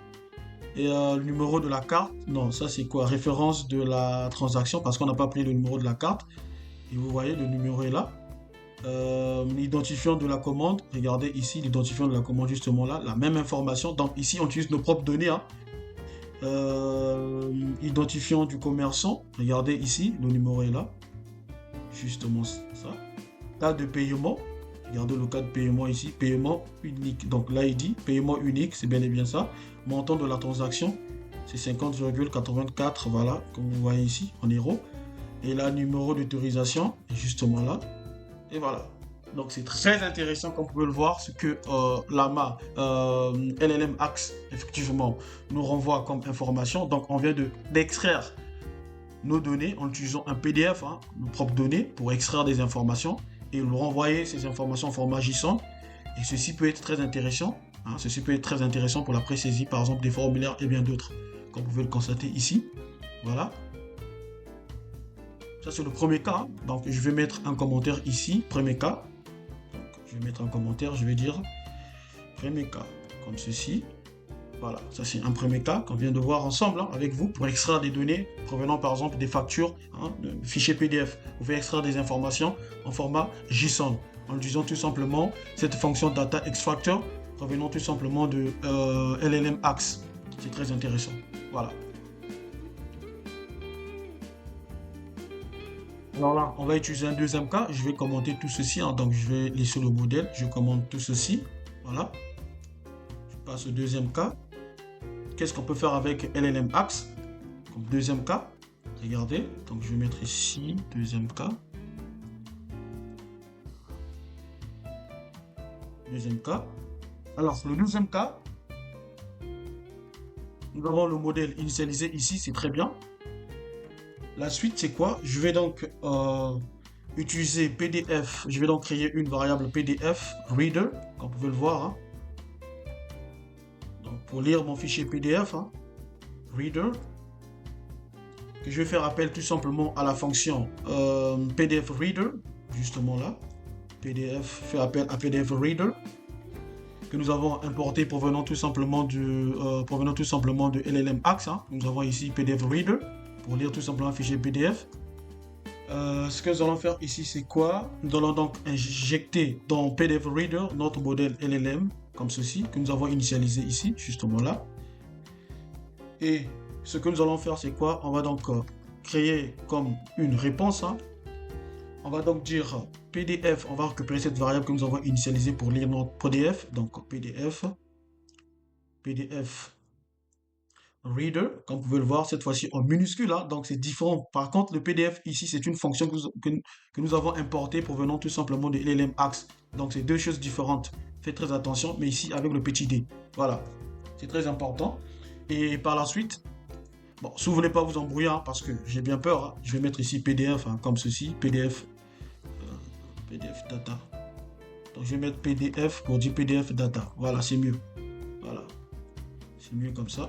Et le numéro de la carte, non, ça c'est quoi? Référence de la transaction, parce qu'on n'a pas pris le numéro de la carte. Et vous voyez, le numéro est là. L'identifiant de la commande, regardez ici, l'identifiant de la commande, justement là, la même information. Donc ici, on utilise nos propres données. Hein. Identifiant du commerçant, regardez ici, le numéro est là. Justement ça. Cas de paiement, regardez le cas de paiement ici, paiement unique. Donc l'ID, paiement unique, c'est bien et bien ça. Montant de la transaction, c'est 50,84, voilà, comme vous voyez ici, en euros. Et là, numéro d'autorisation, justement là. Et voilà. Donc c'est très intéressant, comme vous pouvez le voir, ce que Llama LLM Axe, effectivement, nous renvoie comme information. Donc on vient d'extraire nos données en utilisant un PDF, hein, nos propres données, pour extraire des informations et nous renvoyer ces informations en format JSON. Et ceci peut être très intéressant. Hein, ceci peut être très intéressant pour la pré-saisie, par exemple, des formulaires et bien d'autres, comme vous pouvez le constater ici. Voilà. Ça, c'est le premier cas. Donc, je vais mettre un commentaire ici, premier cas. Donc, je vais mettre un commentaire, je vais dire premier cas, comme ceci. Voilà, ça c'est un premier cas qu'on vient de voir ensemble, hein, avec vous, pour extraire des données provenant par exemple des factures, hein, de fichiers PDF. Vous pouvez extraire des informations en format JSON en utilisant tout simplement cette fonction Data Extractor provenant tout simplement de LLM Axe. C'est très intéressant. Voilà. Alors là, on va utiliser un deuxième cas. Je vais commenter tout ceci, hein, donc je vais laisser le modèle. Je commente tout ceci. Voilà. Je passe au deuxième cas. Qu'est-ce qu'on peut faire avec LLM Axe comme deuxième cas? Regardez, donc je vais mettre ici, deuxième cas. Deuxième cas. Alors, le deuxième cas, nous avons le modèle initialisé ici, c'est très bien. La suite, c'est quoi? Je vais donc utiliser PDF. Je vais donc créer une variable PDF Reader, comme vous pouvez le voir. Hein. Donc, pour lire mon fichier PDF, hein, Reader, que je vais faire appel tout simplement à la fonction PDF Reader, justement là. PDF fait appel à PDF Reader, que nous avons importé provenant tout simplement de LLM Axe. Hein. Nous avons ici PDF Reader pour lire tout simplement un fichier PDF. Ce que nous allons faire ici, c'est quoi? Nous allons donc injecter dans PDF Reader notre modèle LLM, comme ceci, que nous avons initialisé ici, justement là. Et ce que nous allons faire, c'est quoi? On va donc créer comme une réponse. Hein. On va donc dire PDF, on va récupérer cette variable que nous avons initialisée pour lire notre PDF. Donc PDF Reader, comme vous pouvez le voir, cette fois-ci en minuscule, hein, donc c'est différent. Par contre, le PDF ici, c'est une fonction que nous avons importée provenant tout simplement de LLM Axe. Donc c'est deux choses différentes. Faites très attention, mais ici avec le petit d. Voilà, c'est très important. Et par la suite, bon, si vous ne voulez pas vous embrouiller, hein, parce que j'ai bien peur, hein, je vais mettre ici PDF, hein, comme ceci, PDF Data. Donc je vais mettre PDF pour dire PDF Data. Voilà, c'est mieux. Voilà, c'est mieux comme ça.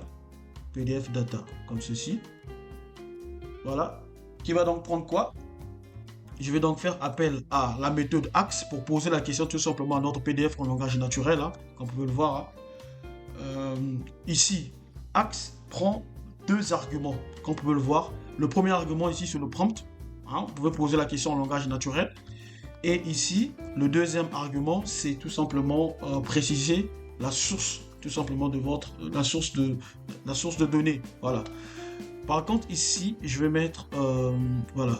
PDF Data, comme ceci. Voilà. Qui va donc prendre quoi? Je vais donc faire appel à la méthode Axe pour poser la question tout simplement à notre PDF en langage naturel, hein, comme vous pouvez le voir. Hein. Ici, Axe prend deux arguments, comme vous pouvez le voir. Le premier argument ici, c'est le prompt. Hein, vous pouvez poser la question en langage naturel. Et ici, le deuxième argument, c'est tout simplement préciser la source, tout simplement de la source de données. Voilà. Par contre, ici, je vais mettre, voilà.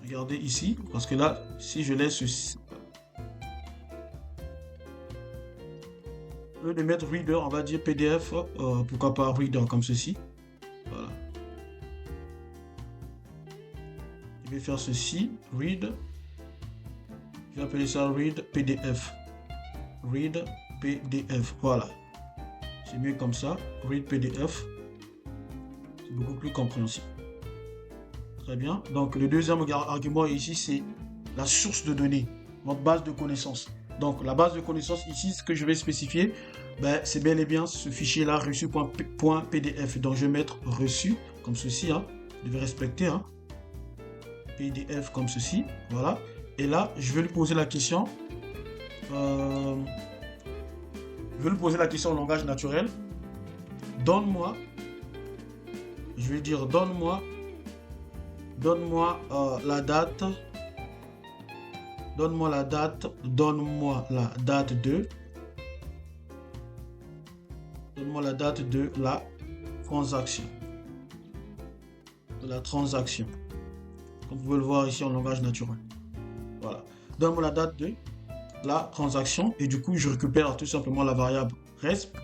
Regardez ici, parce que là, si je laisse ceci, au lieu de mettre Reader, on va dire PDF, pourquoi pas Reader comme ceci. Voilà. Je vais faire ceci, read. Je vais appeler ça read PDF. Read PDF. Voilà. C'est mieux comme ça. Read PDF. C'est beaucoup plus compréhensible. Très bien. Donc le deuxième argument ici, c'est la source de données, notre base de connaissances. Donc la base de connaissances ici, ce que je vais spécifier, ben, c'est bel et bien ce fichier-là, reçu.pdf. Donc je vais mettre reçu comme ceci. Hein. Je vais respecter. Hein. PDF comme ceci, voilà. Et là, je vais lui poser la question. Je vais lui poser la question en langage naturel. Donne-moi. Je vais dire donne-moi la date. Donne-moi la date. Donne-moi la date de. Donne-moi la date de la transaction. De la transaction. Comme vous pouvez le voir ici en langage naturel. Voilà. Donne-moi la date de la transaction et du coup je récupère tout simplement la variable resp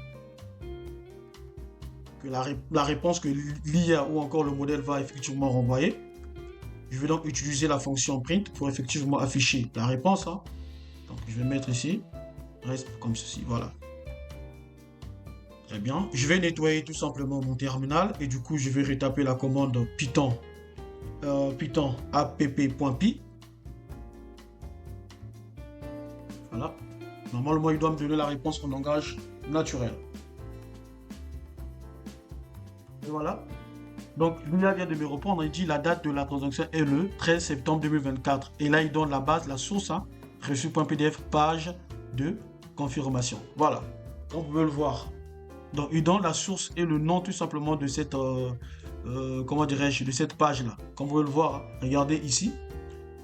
que la réponse que l'IA ou encore le modèle va effectivement renvoyer. Je vais donc utiliser la fonction print pour effectivement afficher la réponse. Hein. Donc, je vais mettre ici, reste comme ceci, voilà. Très bien. Je vais nettoyer tout simplement mon terminal et du coup, je vais retaper la commande Python, Python app.py. Voilà. Normalement, il doit me donner la réponse en langage naturel. Et voilà. Donc, l'IA vient de me répondre. Il dit la date de la transaction est le 13 septembre 2024. Et là, il donne la base, la source, hein, reçu.pdf, page de confirmation. Voilà. Comme vous pouvez le voir. Donc, il donne la source et le nom tout simplement de cette, comment dirais-je, de cette page-là. Comme vous pouvez le voir, hein, regardez ici.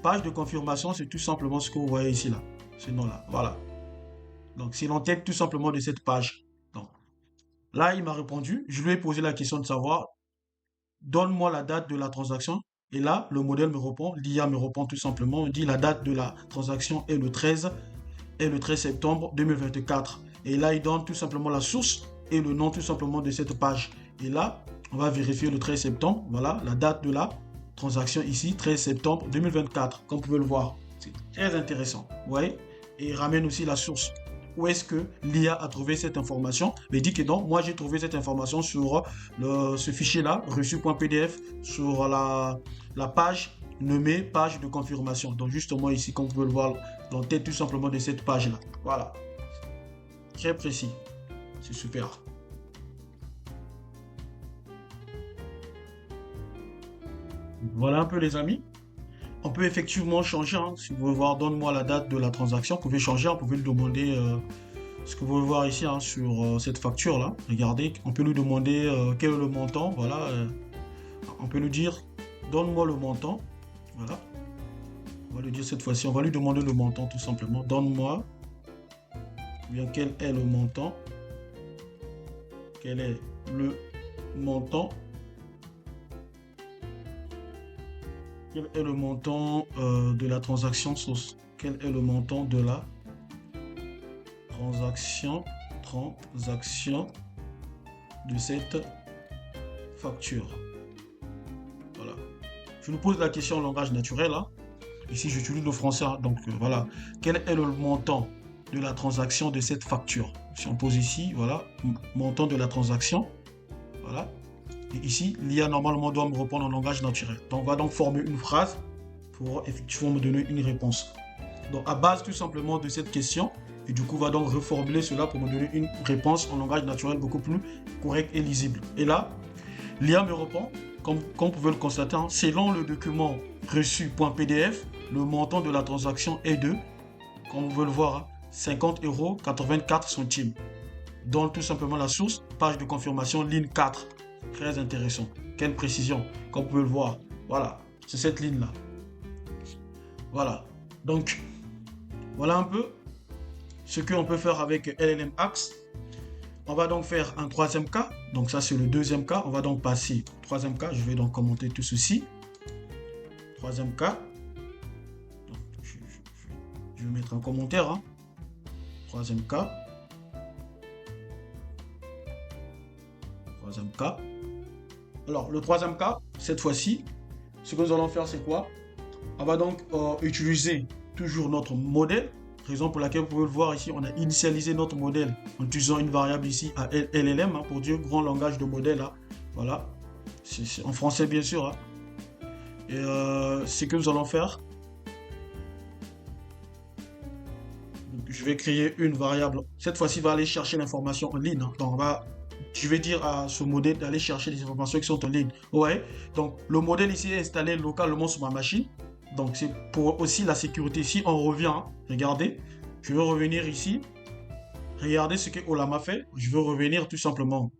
Page de confirmation, c'est tout simplement ce que vous voyez ici, là. Ce nom-là. Voilà. Donc, c'est l'entête tout simplement de cette page. Donc, là, il m'a répondu. Je lui ai posé la question de savoir, donne-moi la date de la transaction. Et là, le modèle me répond, l'IA me répond tout simplement. Il dit la date de la transaction est le 13 septembre 2024. Et là, il donne tout simplement la source et le nom tout simplement de cette page. Et là, on va vérifier le 13 septembre. Voilà, la date de la transaction ici, 13 septembre 2024. Comme vous pouvez le voir, c'est très intéressant. Vous voyez? Et il ramène aussi la source. Où est-ce que l'IA a trouvé cette information? Mais il dit que non, moi j'ai trouvé cette information sur ce fichier-là, reçu.pdf, sur la page nommée page de confirmation. Donc justement ici, comme vous pouvez le voir, l'entête tout simplement de cette page-là. Voilà. Très précis. C'est super. Voilà un peu les amis. On peut effectivement changer. Hein. Si vous voulez voir, donne-moi la date de la transaction. Vous pouvez changer. Vous pouvez le demander. Ce que vous pouvez voir ici hein, sur cette facture-là. Regardez. On peut lui demander quel est le montant. Voilà. On peut lui dire, donne-moi le montant. Voilà. On va lui dire cette fois-ci. On va lui demander le montant tout simplement. Donne-moi. Bien quel est le montant. Quel est le montant. Quel est le montant de la transaction source? Quel est le montant de la transaction de cette facture? Voilà. Je nous pose la question en langage naturel. Hein. Ici, j'utilise le français. Hein. Donc, voilà. Quel est le montant de la transaction de cette facture? Si on pose ici, voilà. Montant de la transaction. Voilà. Et ici, l'IA normalement doit me répondre en langage naturel. Donc, on va donc former une phrase pour effectivement me donner une réponse. Donc, à base tout simplement de cette question, et du coup, on va donc reformuler cela pour me donner une réponse en langage naturel beaucoup plus correct et lisible. Et là, l'IA me répond, comme vous pouvez le constater, hein, selon le document reçu.pdf, le montant de la transaction est de, comme vous pouvez le voir, hein, 50,84 €. Donc, tout simplement la source, page de confirmation, ligne 4. Très intéressant. Quelle précision, comme vous pouvez le voir. Voilà, c'est cette ligne-là. Voilà. Donc, voilà un peu ce qu'on peut faire avec LLM Axe. On va donc faire un troisième cas. Donc, ça, c'est le deuxième cas. On va donc passer au troisième cas. Je vais donc commenter tout ceci. Troisième cas. Donc, je vais mettre un commentaire. Hein. Troisième cas. Troisième cas. Alors, le troisième cas, cette fois-ci, ce que nous allons faire, c'est quoi? On va donc utiliser toujours notre modèle. Raison pour laquelle vous pouvez le voir ici, on a initialisé notre modèle en utilisant une variable ici à LLM hein, pour dire grand langage de modèle. Hein. Voilà. C'est en français, bien sûr. Hein. Et ce que nous allons faire, donc, je vais créer une variable. Cette fois-ci, va aller chercher l'information en ligne. Hein. Donc, je vais dire à ce modèle d'aller chercher les informations qui sont en ligne. Ouais. Donc, le modèle ici est installé localement sur ma machine. Donc, c'est pour aussi la sécurité. Si on revient, hein, regardez, je vais revenir ici. Regardez ce que Ollama fait. Je vais revenir tout simplement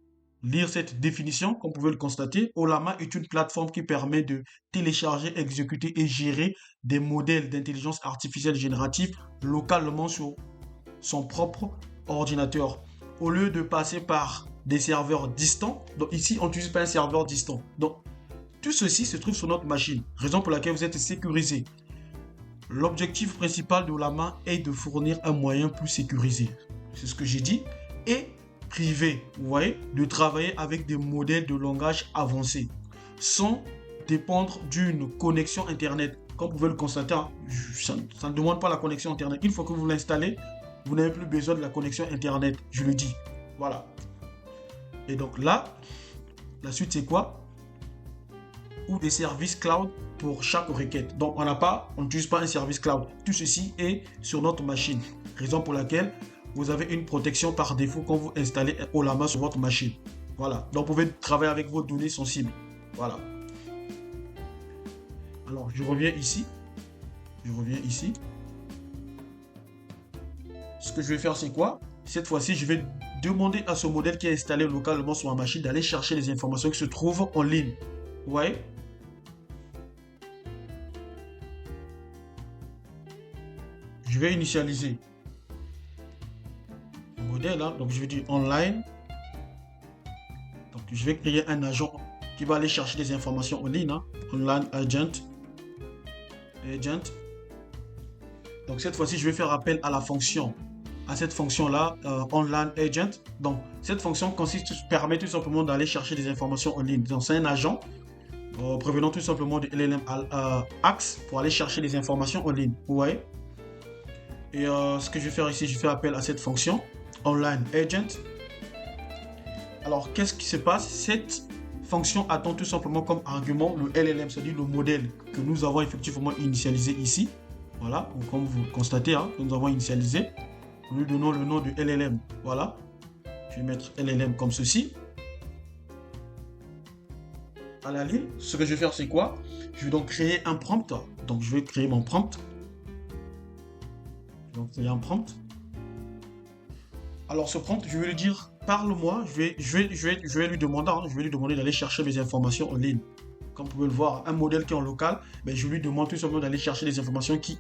lire cette définition. Comme vous pouvez le constater, Ollama est une plateforme qui permet de télécharger, exécuter et gérer des modèles d'intelligence artificielle générative localement sur son propre ordinateur. Au lieu de passer par des serveurs distants, donc ici on n'utilise pas un serveur distant. Donc tout ceci se trouve sur notre machine, raison pour laquelle vous êtes sécurisé. L'objectif principal de Ollama est de fournir un moyen plus sécurisé, c'est ce que j'ai dit, et privé, vous voyez, de travailler avec des modèles de langage avancés, sans dépendre d'une connexion Internet. Comme vous pouvez le constater, hein, ça ne demande pas la connexion Internet. Une fois que vous l'installez, vous n'avez plus besoin de la connexion Internet. Je le dis. Voilà. Et donc là, la suite c'est quoi? Ou des services cloud pour chaque requête. Donc on n'utilise pas un service cloud. Tout ceci est sur notre machine. Raison pour laquelle vous avez une protection par défaut quand vous installez Ollama sur votre machine. Voilà. Donc vous pouvez travailler avec vos données sensibles. Voilà. Alors je reviens ici. Ce que je vais faire c'est quoi? Cette fois-ci, je vais demander à ce modèle qui est installé localement sur ma machine d'aller chercher les informations qui se trouvent en ligne. Vous voyez? Je vais initialiser le modèle. Hein. Donc, je vais dire online. Donc, je vais créer un agent qui va aller chercher des informations en ligne. Hein. Online agent. Donc, cette fois-ci, je vais faire appel à la fonction. À cette fonction-là, online agent. Donc, cette fonction permet tout simplement d'aller chercher des informations en ligne. Donc, c'est un agent provenant tout simplement de LLM Axe pour aller chercher des informations en ligne. Vous voyez? Et ce que je vais faire ici, je fais appel à cette fonction online agent. Alors, qu'est-ce qui se passe? Cette fonction attend tout simplement comme argument le LLM, c'est-à-dire le modèle que nous avons effectivement initialisé ici. Voilà, donc, comme vous le constatez, hein, que nous avons initialisé. Nous lui donnons le nom de LLM. Voilà. Je vais mettre LLM comme ceci. À la ligne, ce que je vais faire, c'est quoi? Je vais donc créer un prompt. Donc, je vais créer mon prompt. Donc, il y a un prompt. Alors, ce prompt, je vais lui dire, parle-moi. Je vais lui demander, hein, d'aller chercher mes informations en ligne. Comme vous pouvez le voir, un modèle qui est en local, ben, je lui demande tout simplement d'aller chercher des informations qui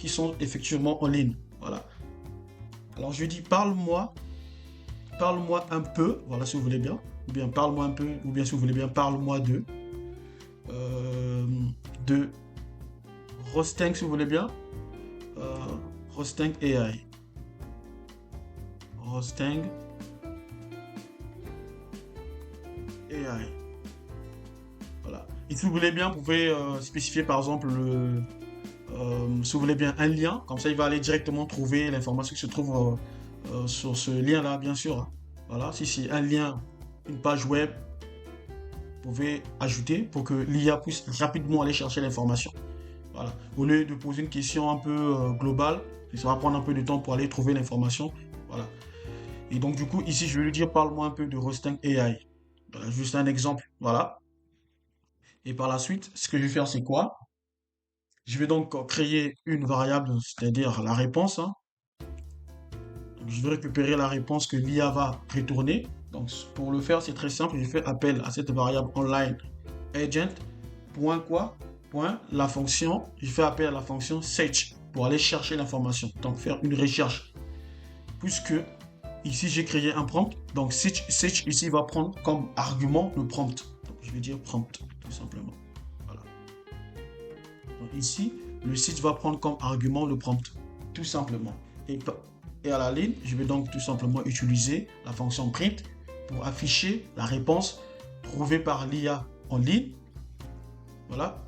sont effectivement en ligne. Voilà. Alors, je lui dis, parle-moi un peu. Voilà, si vous voulez bien. Ou bien, parle-moi un peu. Ou bien, si vous voulez bien, parle-moi de Rosteng, si vous voulez bien. Rosteng AI. Rosteng AI. Voilà. Et si vous voulez bien, vous pouvez spécifier par exemple si vous voulez bien un lien. Comme ça, il va aller directement trouver l'information qui se trouve sur ce lien-là, bien sûr. Hein. Voilà. Si c'est un lien, une page web, vous pouvez ajouter pour que l'IA puisse rapidement aller chercher l'information. Voilà. Au lieu de poser une question un peu globale, ça va prendre un peu de temps pour aller trouver l'information. Voilà. Et donc, du coup, ici, je vais lui dire, parle-moi un peu de Rosteng AI. Voilà, juste un exemple. Voilà. Et par la suite, ce que je vais faire, c'est quoi? Je vais donc créer une variable, c'est-à-dire la réponse. Hein. Donc, je vais récupérer la réponse que l'IA va retourner. Donc, pour le faire, c'est très simple. Je fais appel à cette variable online agent. Point quoi? Point la fonction. Je fais appel à la fonction search pour aller chercher l'information. Donc, faire une recherche. Puisque ici, j'ai créé un prompt. Donc, search ici va prendre comme argument le prompt. Donc, je vais dire prompt, tout simplement. Voilà. Donc, ici, le site va prendre comme argument le prompt, tout simplement. Et à la ligne, je vais donc tout simplement utiliser la fonction print pour afficher la réponse trouvée par l'IA en ligne. Voilà.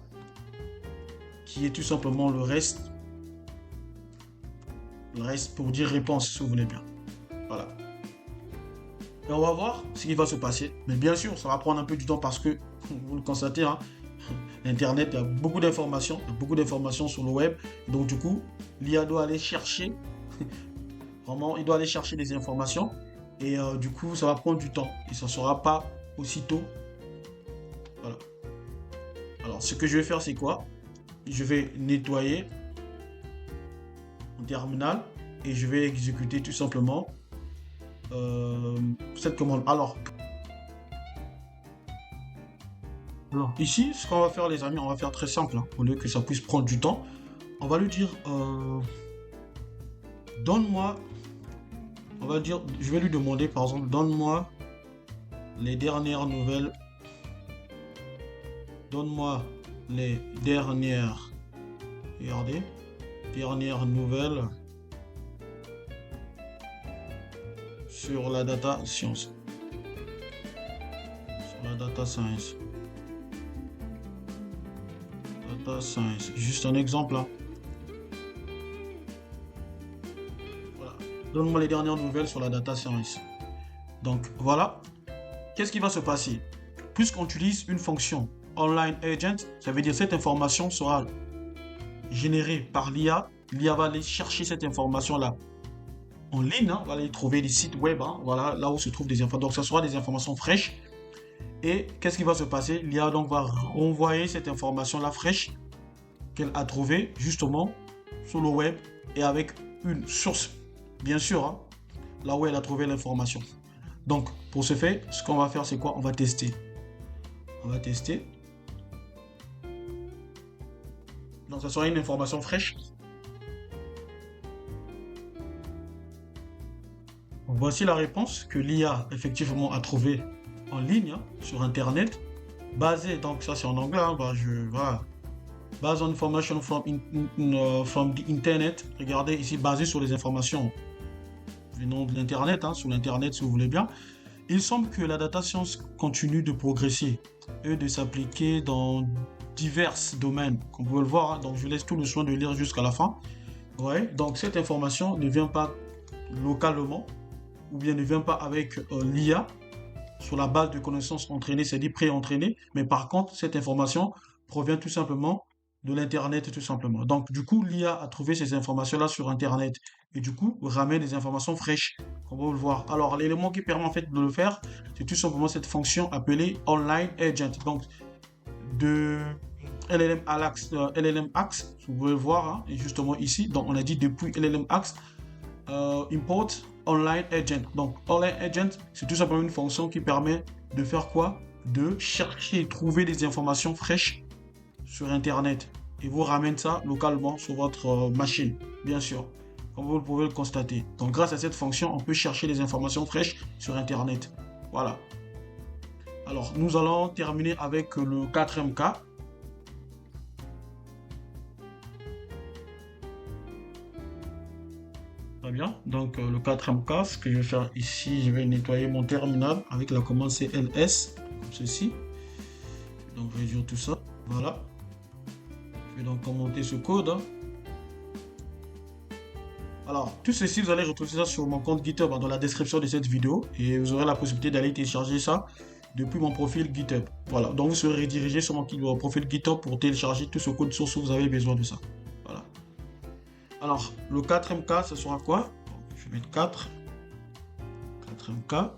Qui est tout simplement le reste pour dire réponse, si vous voulez bien. Voilà. Et on va voir ce qui va se passer. Mais bien sûr, ça va prendre un peu du temps parce que, vous le constatez, hein, Internet, il y a beaucoup d'informations. Il y a beaucoup d'informations sur le web. Donc, du coup, l'IA doit aller chercher, vraiment, il doit aller chercher des informations. Et du coup, ça va prendre du temps. Et ça ne sera pas aussitôt. Voilà. Alors, ce que je vais faire, c'est quoi? Je vais nettoyer mon terminal et je vais exécuter tout simplement cette commande. Alors, ici, ce qu'on va faire, les amis, on va faire très simple, hein, au lieu que ça puisse prendre du temps. On va lui dire, donne-moi, on va dire, je vais lui demander, par exemple, donne-moi les dernières nouvelles. Donne-moi les dernières, regardez, dernières nouvelles sur la data science. Sur la data science. Data science. Juste un exemple là. Voilà. Donne-moi les dernières nouvelles sur la data science. Donc voilà. Qu'est-ce qui va se passer? Puisqu'on utilise une fonction online agent, ça veut dire cette information sera générée par l'IA. L'IA va aller chercher cette information-là en ligne, hein, va aller trouver des sites web, hein, voilà, là où se trouvent des informations. Donc, ça sera des informations fraîches. Et qu'est-ce qui va se passer? L'IA donc va renvoyer cette information-là fraîche qu'elle a trouvée justement sur le web et avec une source, bien sûr, hein, là où elle a trouvé l'information. Donc, pour ce fait, ce qu'on va faire, c'est quoi? On va tester. On va tester. Donc, ça sera une information fraîche. Voici la réponse que l'IA effectivement a trouvée en ligne, hein, sur Internet, basée, donc ça c'est en anglais, hein, voilà, based on information from the Internet. Regardez ici, basé sur les informations venant de l'Internet, hein, sur l'Internet si vous voulez bien. Il semble que la data science continue de progresser et de s'appliquer dans divers domaines, comme vous pouvez le voir, hein. Donc je laisse tout le soin de lire jusqu'à la fin. Ouais, donc cette information ne vient pas localement ou bien ne vient pas avec l'IA sur la base de connaissances entraînées, c'est-à-dire pré-entraînées, mais par contre, cette information provient tout simplement de l'Internet, tout simplement. Donc, du coup, l'IA a trouvé ces informations-là sur Internet et du coup, ramène des informations fraîches, comme vous le voir. Alors, l'élément qui permet en fait de le faire, c'est tout simplement cette fonction appelée Online Agent. Donc, de LLM Axe, vous pouvez le voir, hein, et justement ici, donc on a dit depuis LLM Axe, import online agent. Donc online agent, c'est tout simplement une fonction qui permet de faire quoi? De chercher et trouver des informations fraîches sur internet et vous ramène ça localement sur votre machine, bien sûr, comme vous pouvez le constater. Donc grâce à cette fonction, on peut chercher des informations fraîches sur internet. Voilà. Alors nous allons terminer avec le quatrième cas. Très bien. Donc, le quatrième cas, ce que je vais faire ici, je vais nettoyer mon terminal avec la commande CLS, comme ceci. Je vais donc réduire tout ça. Voilà. Je vais donc commenter ce code, hein. Alors, tout ceci, vous allez retrouver ça sur mon compte GitHub, hein, dans la description de cette vidéo. Et vous aurez la possibilité d'aller télécharger ça depuis mon profil GitHub. Voilà. Donc, vous serez redirigé sur mon profil GitHub pour télécharger tout ce code source où vous avez besoin de ça. Voilà. Alors, le quatrième cas, ce sera quoi? Je vais mettre 4. Quatrième cas.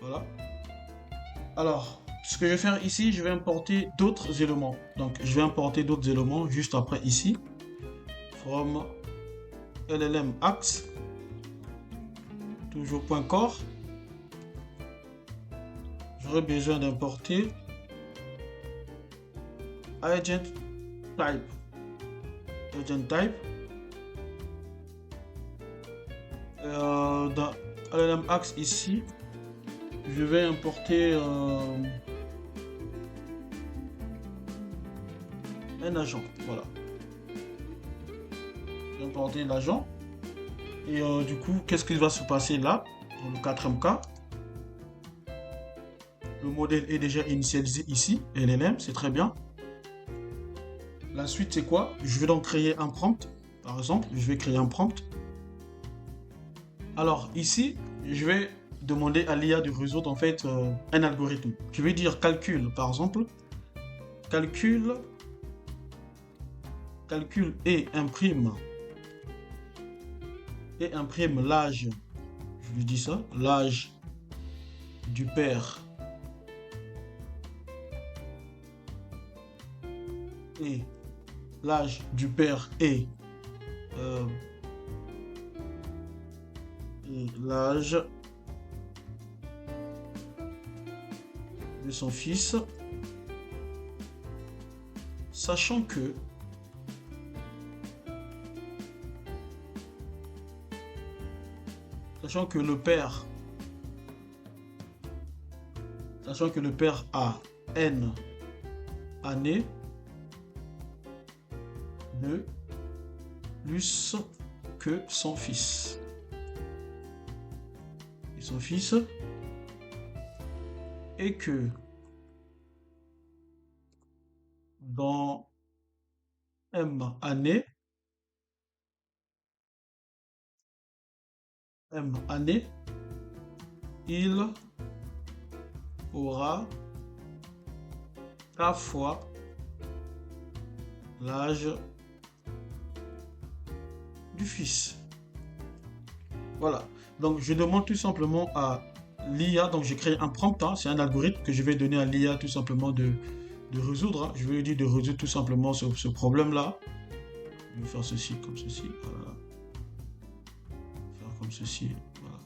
Voilà. Alors, ce que je vais faire ici, je vais importer d'autres éléments. Donc, je vais importer d'autres éléments juste après ici. From LLM Axe. Toujours .core. J'aurai besoin d'importer agent type. Agent type. Dans LLM Axe ici, je vais importer un agent. Voilà. Je vais importer l'agent. Et du coup, qu'est-ce qui va se passer là? Dans le quatrième cas, le modèle est déjà initialisé ici. LLM, c'est très bien. La suite, c'est quoi? Je vais donc créer un prompt. Par exemple, je vais créer un prompt. Alors ici, je vais demander à l'IA de résoudre en fait un algorithme. Je vais dire calcul, par exemple. Calcul et imprime l'âge. Je lui dis ça, l'âge du père et l'âge du père et l'âge de son fils, sachant que le père a n années de plus que son fils. Et son fils, et que dans M année, il aura K fois l'âge du fils. Voilà. Donc, je demande tout simplement à l'IA, donc j'ai créé un prompt, hein, c'est un algorithme que je vais donner à l'IA tout simplement de résoudre, hein. Je vais lui dire de résoudre tout simplement ce problème-là. Je vais faire ceci comme ceci. Voilà. Faire comme ceci. Voilà.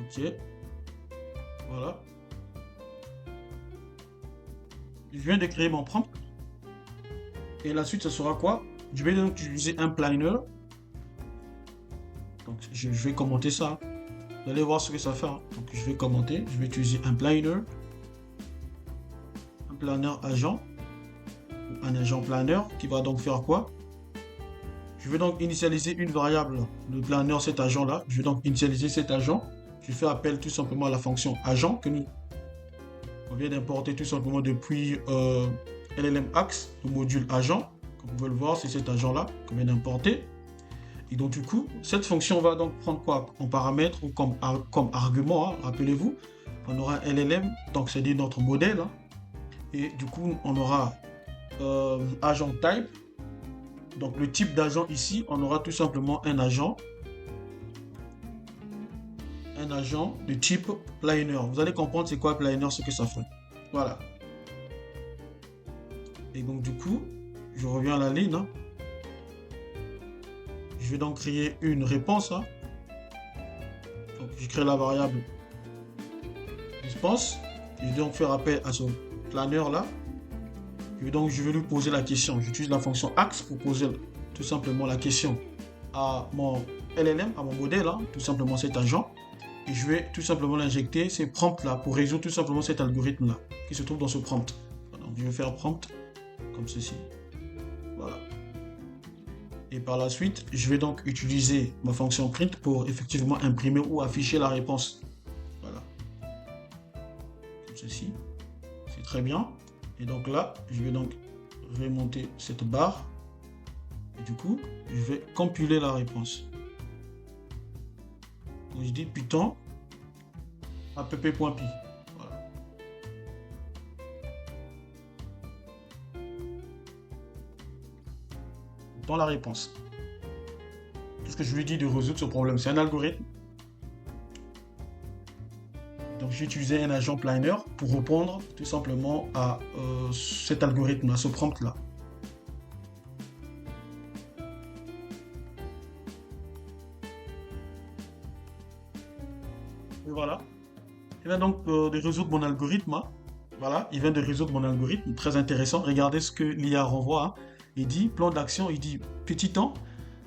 Ok. Voilà. Je viens de créer mon prompt. Et la suite, ce sera quoi? Je vais donc utiliser un planner. Donc, je vais commenter ça. Vous allez voir ce que ça fait, hein. Donc, je vais commenter. Je vais utiliser un planner agent, un agent planner qui va donc faire quoi? Je vais donc initialiser une variable de planner, cet agent-là. Je vais donc initialiser cet agent. Je fais appel tout simplement à la fonction agent que on vient d'importer tout simplement depuis LLM Axe, le module agent. Comme vous pouvez le voir, c'est cet agent-là qu'on vient d'importer. Et donc du coup, cette fonction va donc prendre quoi en paramètre ou comme argument, hein, rappelez-vous. On aura un LLM, donc c'est-à-dire notre modèle, hein. Et du coup, on aura agent type. Donc le type d'agent ici, on aura tout simplement un agent de type planner. Vous allez comprendre c'est quoi planner, ce que ça fait. Voilà. Et donc du coup, je reviens à la ligne, hein. Je vais donc créer une réponse, hein. Donc je crée la variable réponse. Je vais donc faire appel à ce planner là. Je vais lui poser la question. J'utilise la fonction axe pour poser tout simplement la question à mon LLM, à mon modèle, hein, tout simplement cet agent. Et je vais tout simplement l'injecter ces prompts là pour résoudre tout simplement cet algorithme là qui se trouve dans ce prompt. Donc je vais faire prompt comme ceci. Voilà. Et par la suite, je vais donc utiliser ma fonction print pour effectivement imprimer ou afficher la réponse. Voilà. Comme ceci. C'est très bien. Et donc là, je vais donc remonter cette barre. Et du coup, je vais compiler la réponse. Donc je dis Python app.py. Voilà. Dans la réponse. Qu'est-ce que je lui dis de résoudre ce problème? C'est un algorithme. Donc j'ai utilisé un agent planner pour répondre tout simplement à cet algorithme, à ce prompt-là. Et voilà. Il vient donc de résoudre mon algorithme, hein. Voilà, il vient de résoudre mon algorithme. Très intéressant. Regardez ce que l'IA renvoie, hein. Il dit plan d'action, il dit petit temps,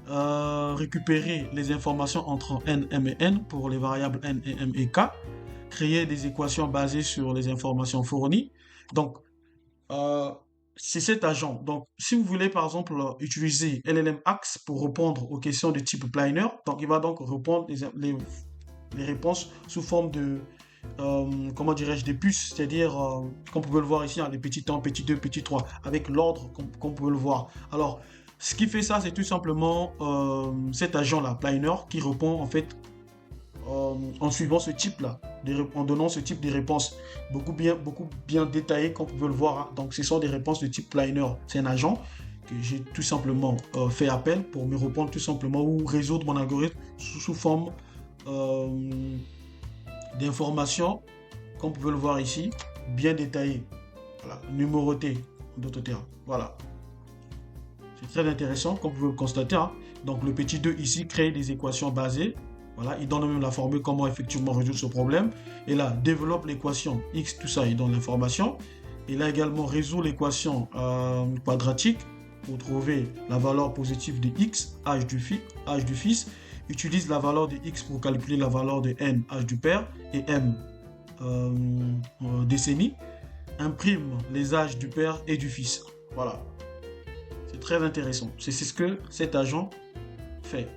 récupérer les informations entre n, m et n pour les variables n, et m et k, créer des équations basées sur les informations fournies. Donc, euh, c'est cet agent. Donc, si vous voulez par exemple utiliser LLM Axe pour répondre aux questions de type planner, donc il va donc répondre les réponses sous forme de, comment dirais-je, des puces, c'est-à-dire, comme vous pouvez le voir ici, hein, les petits 1, petit 2, petit 3, avec l'ordre, comme vous pouvez le voir. Alors, ce qui fait ça, c'est tout simplement cet agent-là, Planner, qui répond en fait en suivant ce type-là, en donnant ce type de réponses beaucoup bien détaillées, comme vous pouvez le voir, hein. Donc, ce sont des réponses de type Planner. C'est un agent que j'ai tout simplement fait appel pour me répondre tout simplement ou résoudre mon algorithme sous forme euh, d'informations, comme vous pouvez le voir ici, bien détaillées, voilà, numérotées, en d'autres termes. Voilà, c'est très intéressant, comme vous pouvez le constater, hein. Donc le petit 2 ici crée des équations basées. Voilà, il donne même la formule comment effectivement résoudre ce problème. Et là, développe l'équation x, tout ça, il donne l'information. Et là également résout l'équation quadratique pour trouver la valeur positive de x, âge du fils. Utilise la valeur de x pour calculer la valeur de n, âge du père, et m, décennies. Imprime les âges du père et du fils. Voilà, c'est très intéressant. C'est ce que cet agent fait.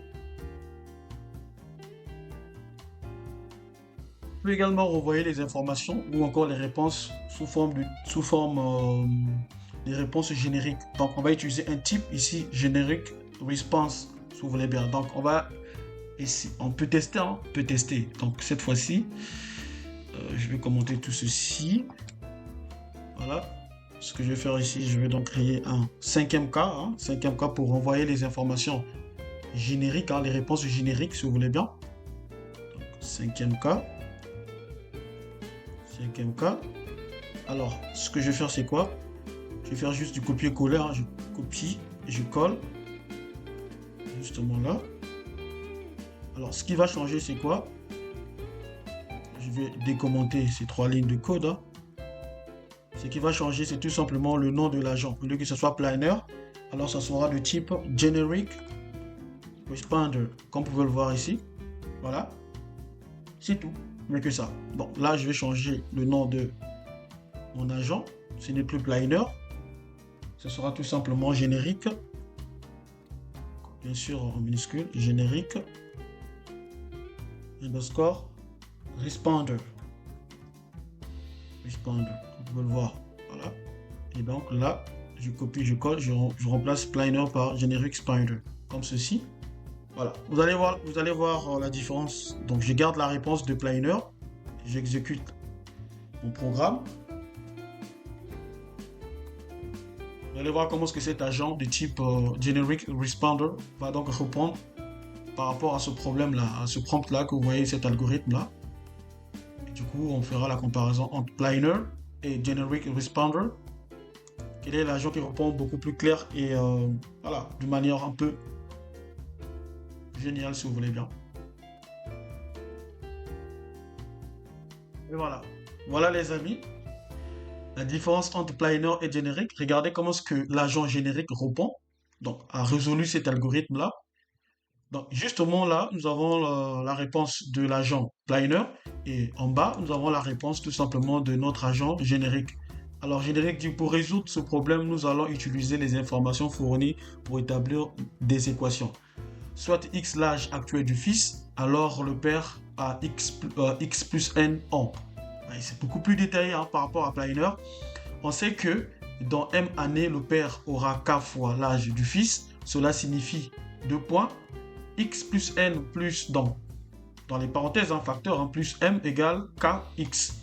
peux également renvoyer les informations ou encore les réponses sous forme des réponses génériques. Donc, on va utiliser un type ici, générique response, si vous voulez bien. Donc, on va ici, on peut tester, hein, on peut tester. Donc, cette fois-ci, je vais commenter tout ceci. Voilà. Ce que je vais faire ici, je vais donc créer un cinquième cas pour renvoyer les informations génériques, hein, les réponses génériques, si vous voulez bien. Donc, cinquième cas. Alors, ce que je vais faire, c'est quoi? Je vais faire juste du copier-coller. Hein. Je copie et je colle. Justement là. Alors, ce qui va changer, c'est quoi? Je vais décommenter ces 3 lignes de code. Hein. Ce qui va changer, c'est tout simplement le nom de l'agent. Au lieu que ce soit Planner, alors ça sera de type Generic Responder, comme vous pouvez le voir ici. Voilà. C'est tout. Mais que ça. Bon, là, je vais changer le nom de mon agent. Ce n'est plus Planner. Ce sera tout simplement générique. Bien sûr, en minuscule. Générique. Underscore. Responder. Responder. Vous pouvez le voir. Voilà. Et donc là, je copie, je colle. Je remplace Planner par Generic Spider. Comme ceci. Voilà, vous allez voir la différence. Donc, je garde la réponse de Planner. J'exécute mon programme. Vous allez voir comment est-ce que cet agent de type Generic Responder va donc répondre par rapport à ce problème-là, à ce prompt-là que vous voyez, cet algorithme-là. Du coup, on fera la comparaison entre Planner et Generic Responder. Quel est l'agent qui répond beaucoup plus clair et voilà, d'une manière un peu génial si vous voulez bien. Et voilà. Voilà les amis. La différence entre Planner et générique. Regardez comment est-ce que l'agent générique répond. Donc, a résolu cet algorithme-là. Donc, justement là, nous avons la réponse de l'agent Planner. Et en bas, nous avons la réponse tout simplement de notre agent générique. Alors, générique dit, pour résoudre ce problème, nous allons utiliser les informations fournies pour établir des équations. Soit x l'âge actuel du fils, alors le père a x plus n ans. C'est beaucoup plus détaillé hein, par rapport à Planner. On sait que dans m années, le père aura k fois l'âge du fils. Cela signifie 2 points. X plus n plus dans les parenthèses, un facteur hein, plus m égale kx.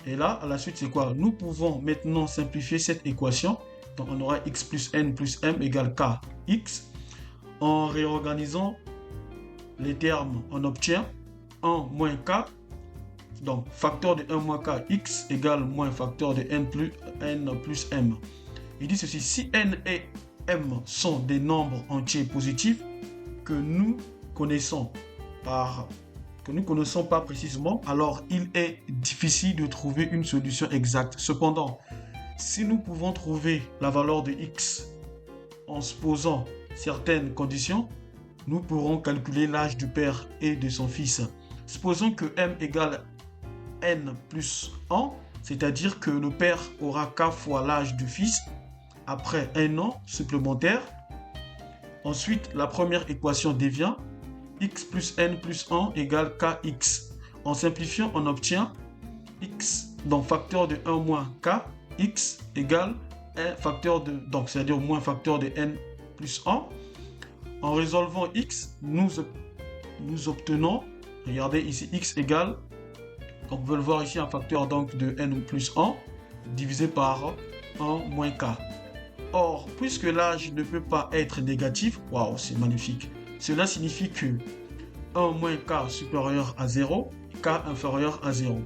Et là, à la suite, c'est quoi? Nous pouvons maintenant simplifier cette équation. Donc, on aura x plus n plus m égale kx. En réorganisant les termes, on obtient 1 moins k. Donc, facteur de 1 moins k, x égale moins facteur de n plus m. Il dit ceci, si n et m sont des nombres entiers positifs que nous connaissons pas précisément, alors il est difficile de trouver une solution exacte. Cependant, si nous pouvons trouver la valeur de x en se posant certaines conditions, nous pourrons calculer l'âge du père et de son fils. Supposons que m égale n plus 1, c'est-à-dire que le père aura k fois l'âge du fils après un an supplémentaire. Ensuite, la première équation devient x plus n plus 1 égale kx. En simplifiant, on obtient x, donc facteur de 1 moins k, x égale un facteur de, donc c'est-à-dire moins facteur de n plus 1. En résolvant x, nous obtenons, regardez ici, x égale, comme vous pouvez le voir ici, un facteur donc de n plus 1 divisé par 1 moins k. Or, puisque l'âge ne peut pas être négatif, waouh, c'est magnifique. Cela signifie que 1 moins k supérieur à 0, k inférieur à 0.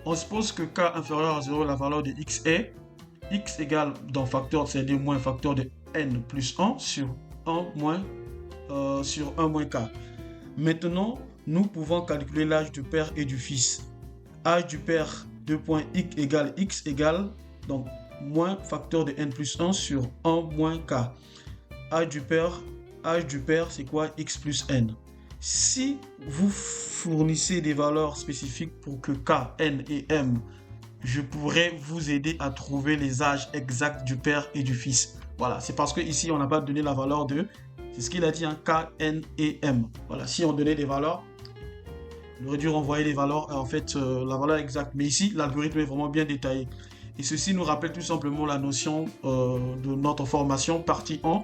On suppose que k inférieur à 0, la valeur de x est x égale dans facteur, c'est-à-dire moins facteur de n plus 1 sur 1 moins k. Maintenant, nous pouvons calculer l'âge du père et du fils. Âge du père, 2.x égale x égale, donc moins facteur de n plus 1 sur 1 moins k. Âge du père, c'est quoi? X plus n. Si vous fournissez des valeurs spécifiques pour que k, n et m, je pourrais vous aider à trouver les âges exacts du père et du fils. Voilà, c'est parce que ici on n'a pas donné la valeur de, c'est ce qu'il a dit, hein, k, n et m. Voilà, si on donnait des valeurs, Il aurait dû renvoyer les valeurs, en fait, la valeur exacte. Mais ici, l'algorithme est vraiment bien détaillé. Et ceci nous rappelle tout simplement la notion de notre formation, partie 1,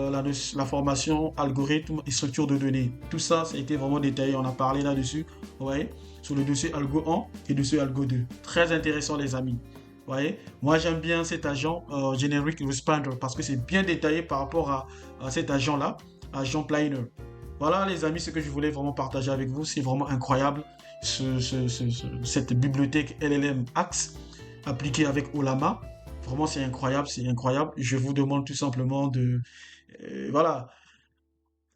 la formation algorithme et structure de données. Tout ça, ça a été vraiment détaillé. On a parlé là-dessus, ouais, sur le dossier Algo 1 et dossier Algo 2. Très intéressant, les amis. Vous voyez, moi j'aime bien cet agent Generic Responder parce que c'est bien détaillé par rapport à cet agent-là, agent Planner. Voilà les amis, ce que je voulais vraiment partager avec vous, c'est vraiment incroyable cette bibliothèque LLM Axe appliquée avec Olama. Vraiment c'est incroyable, c'est incroyable. Je vous demande tout simplement voilà,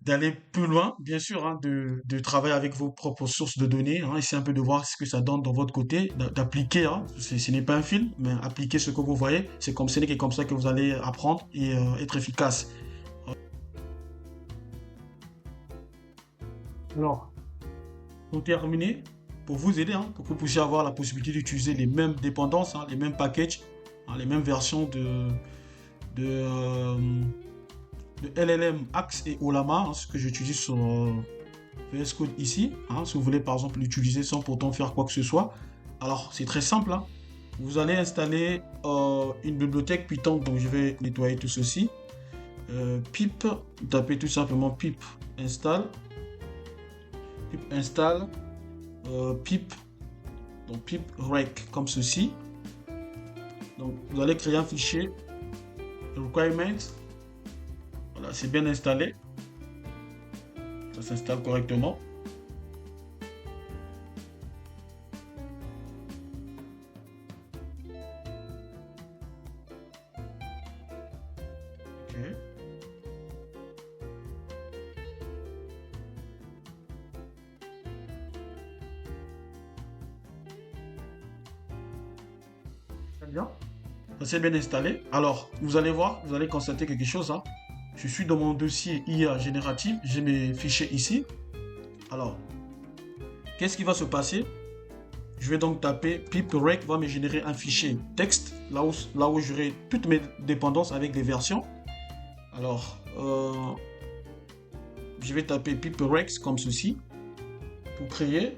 d'aller plus loin, bien sûr, hein, de travailler avec vos propres sources de données, hein, essayer un peu de voir ce que ça donne dans votre côté, d'appliquer, hein, ce n'est pas un film, mais appliquer ce que vous voyez, ce n'est que comme ça que vous allez apprendre et être efficace. Alors, pour terminer, pour vous aider, hein, pour que vous puissiez avoir la possibilité d'utiliser les mêmes dépendances, hein, les mêmes packages, hein, les mêmes versions de, euh, de LLM Axe et Olama, hein, ce que j'utilise sur VS Code ici, hein, si vous voulez par exemple l'utiliser sans pourtant faire quoi que ce soit. Alors c'est très simple, hein. Vous allez installer une bibliothèque Python, donc je vais nettoyer tout ceci. Pip, tapez tout simplement install, pip install, pip, donc pip rec comme ceci. Donc vous allez créer un fichier requirements. Voilà, c'est bien installé. Ça s'installe correctement. Ok. Très bien. Ça s'est bien installé. Alors, vous allez voir, vous allez constater quelque chose, hein. Je suis dans mon dossier IA générative. J'ai mes fichiers ici. Alors, qu'est-ce qui va se passer? Je vais donc taper piprec va me générer un fichier texte là où j'aurai toutes mes dépendances avec des versions. Alors, je vais taper piprex comme ceci pour créer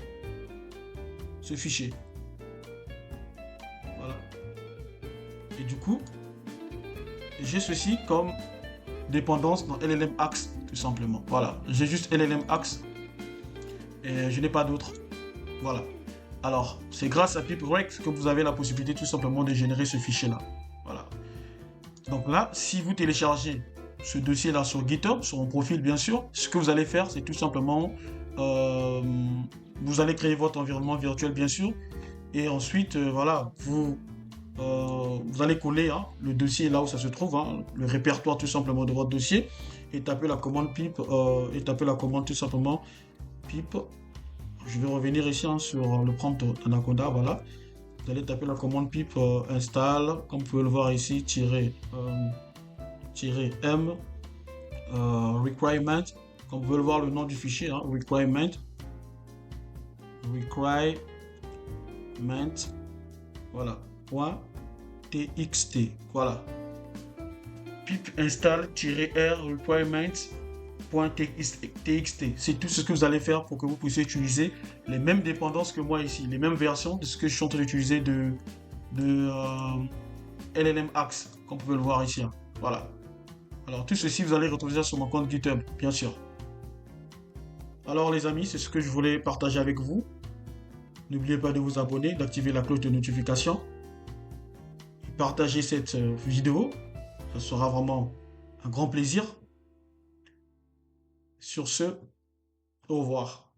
ce fichier. Voilà. Et du coup, j'ai ceci comme dépendance dans LLM Axe tout simplement. Voilà, j'ai juste LLM Axe et je n'ai pas d'autre. Voilà. Alors, c'est grâce à piprex que vous avez la possibilité tout simplement de générer ce fichier-là. Voilà. Donc là, si vous téléchargez ce dossier-là sur GitHub, sur mon profil bien sûr, ce que vous allez faire, c'est tout simplement, euh, vous allez créer votre environnement virtuel bien sûr, et ensuite, voilà, vous allez coller, hein, le dossier là où ça se trouve, hein, le répertoire tout simplement de votre dossier, et taper la commande pip, et taper la commande tout simplement pip. Je vais revenir ici, hein, sur le prompt d'Anaconda, voilà. Vous allez taper la commande pip install, comme vous pouvez le voir ici, -m requirement, comme vous pouvez le voir le nom du fichier, hein, requirement, voilà, .txt, voilà, pip install-r requirements.txt. C'est tout ce que vous allez faire pour que vous puissiez utiliser les mêmes dépendances que moi ici, les mêmes versions de ce que je suis en train d'utiliser de LLM Axe, comme vous pouvez le voir ici, hein. Voilà. Alors tout ceci, vous allez retrouver ça sur mon compte GitHub, bien sûr. Alors les amis, c'est ce que je voulais partager avec vous. N'oubliez pas de vous abonner, d'activer la cloche de notification. Et partager cette vidéo. Ça sera vraiment un grand plaisir. Sur ce, au revoir.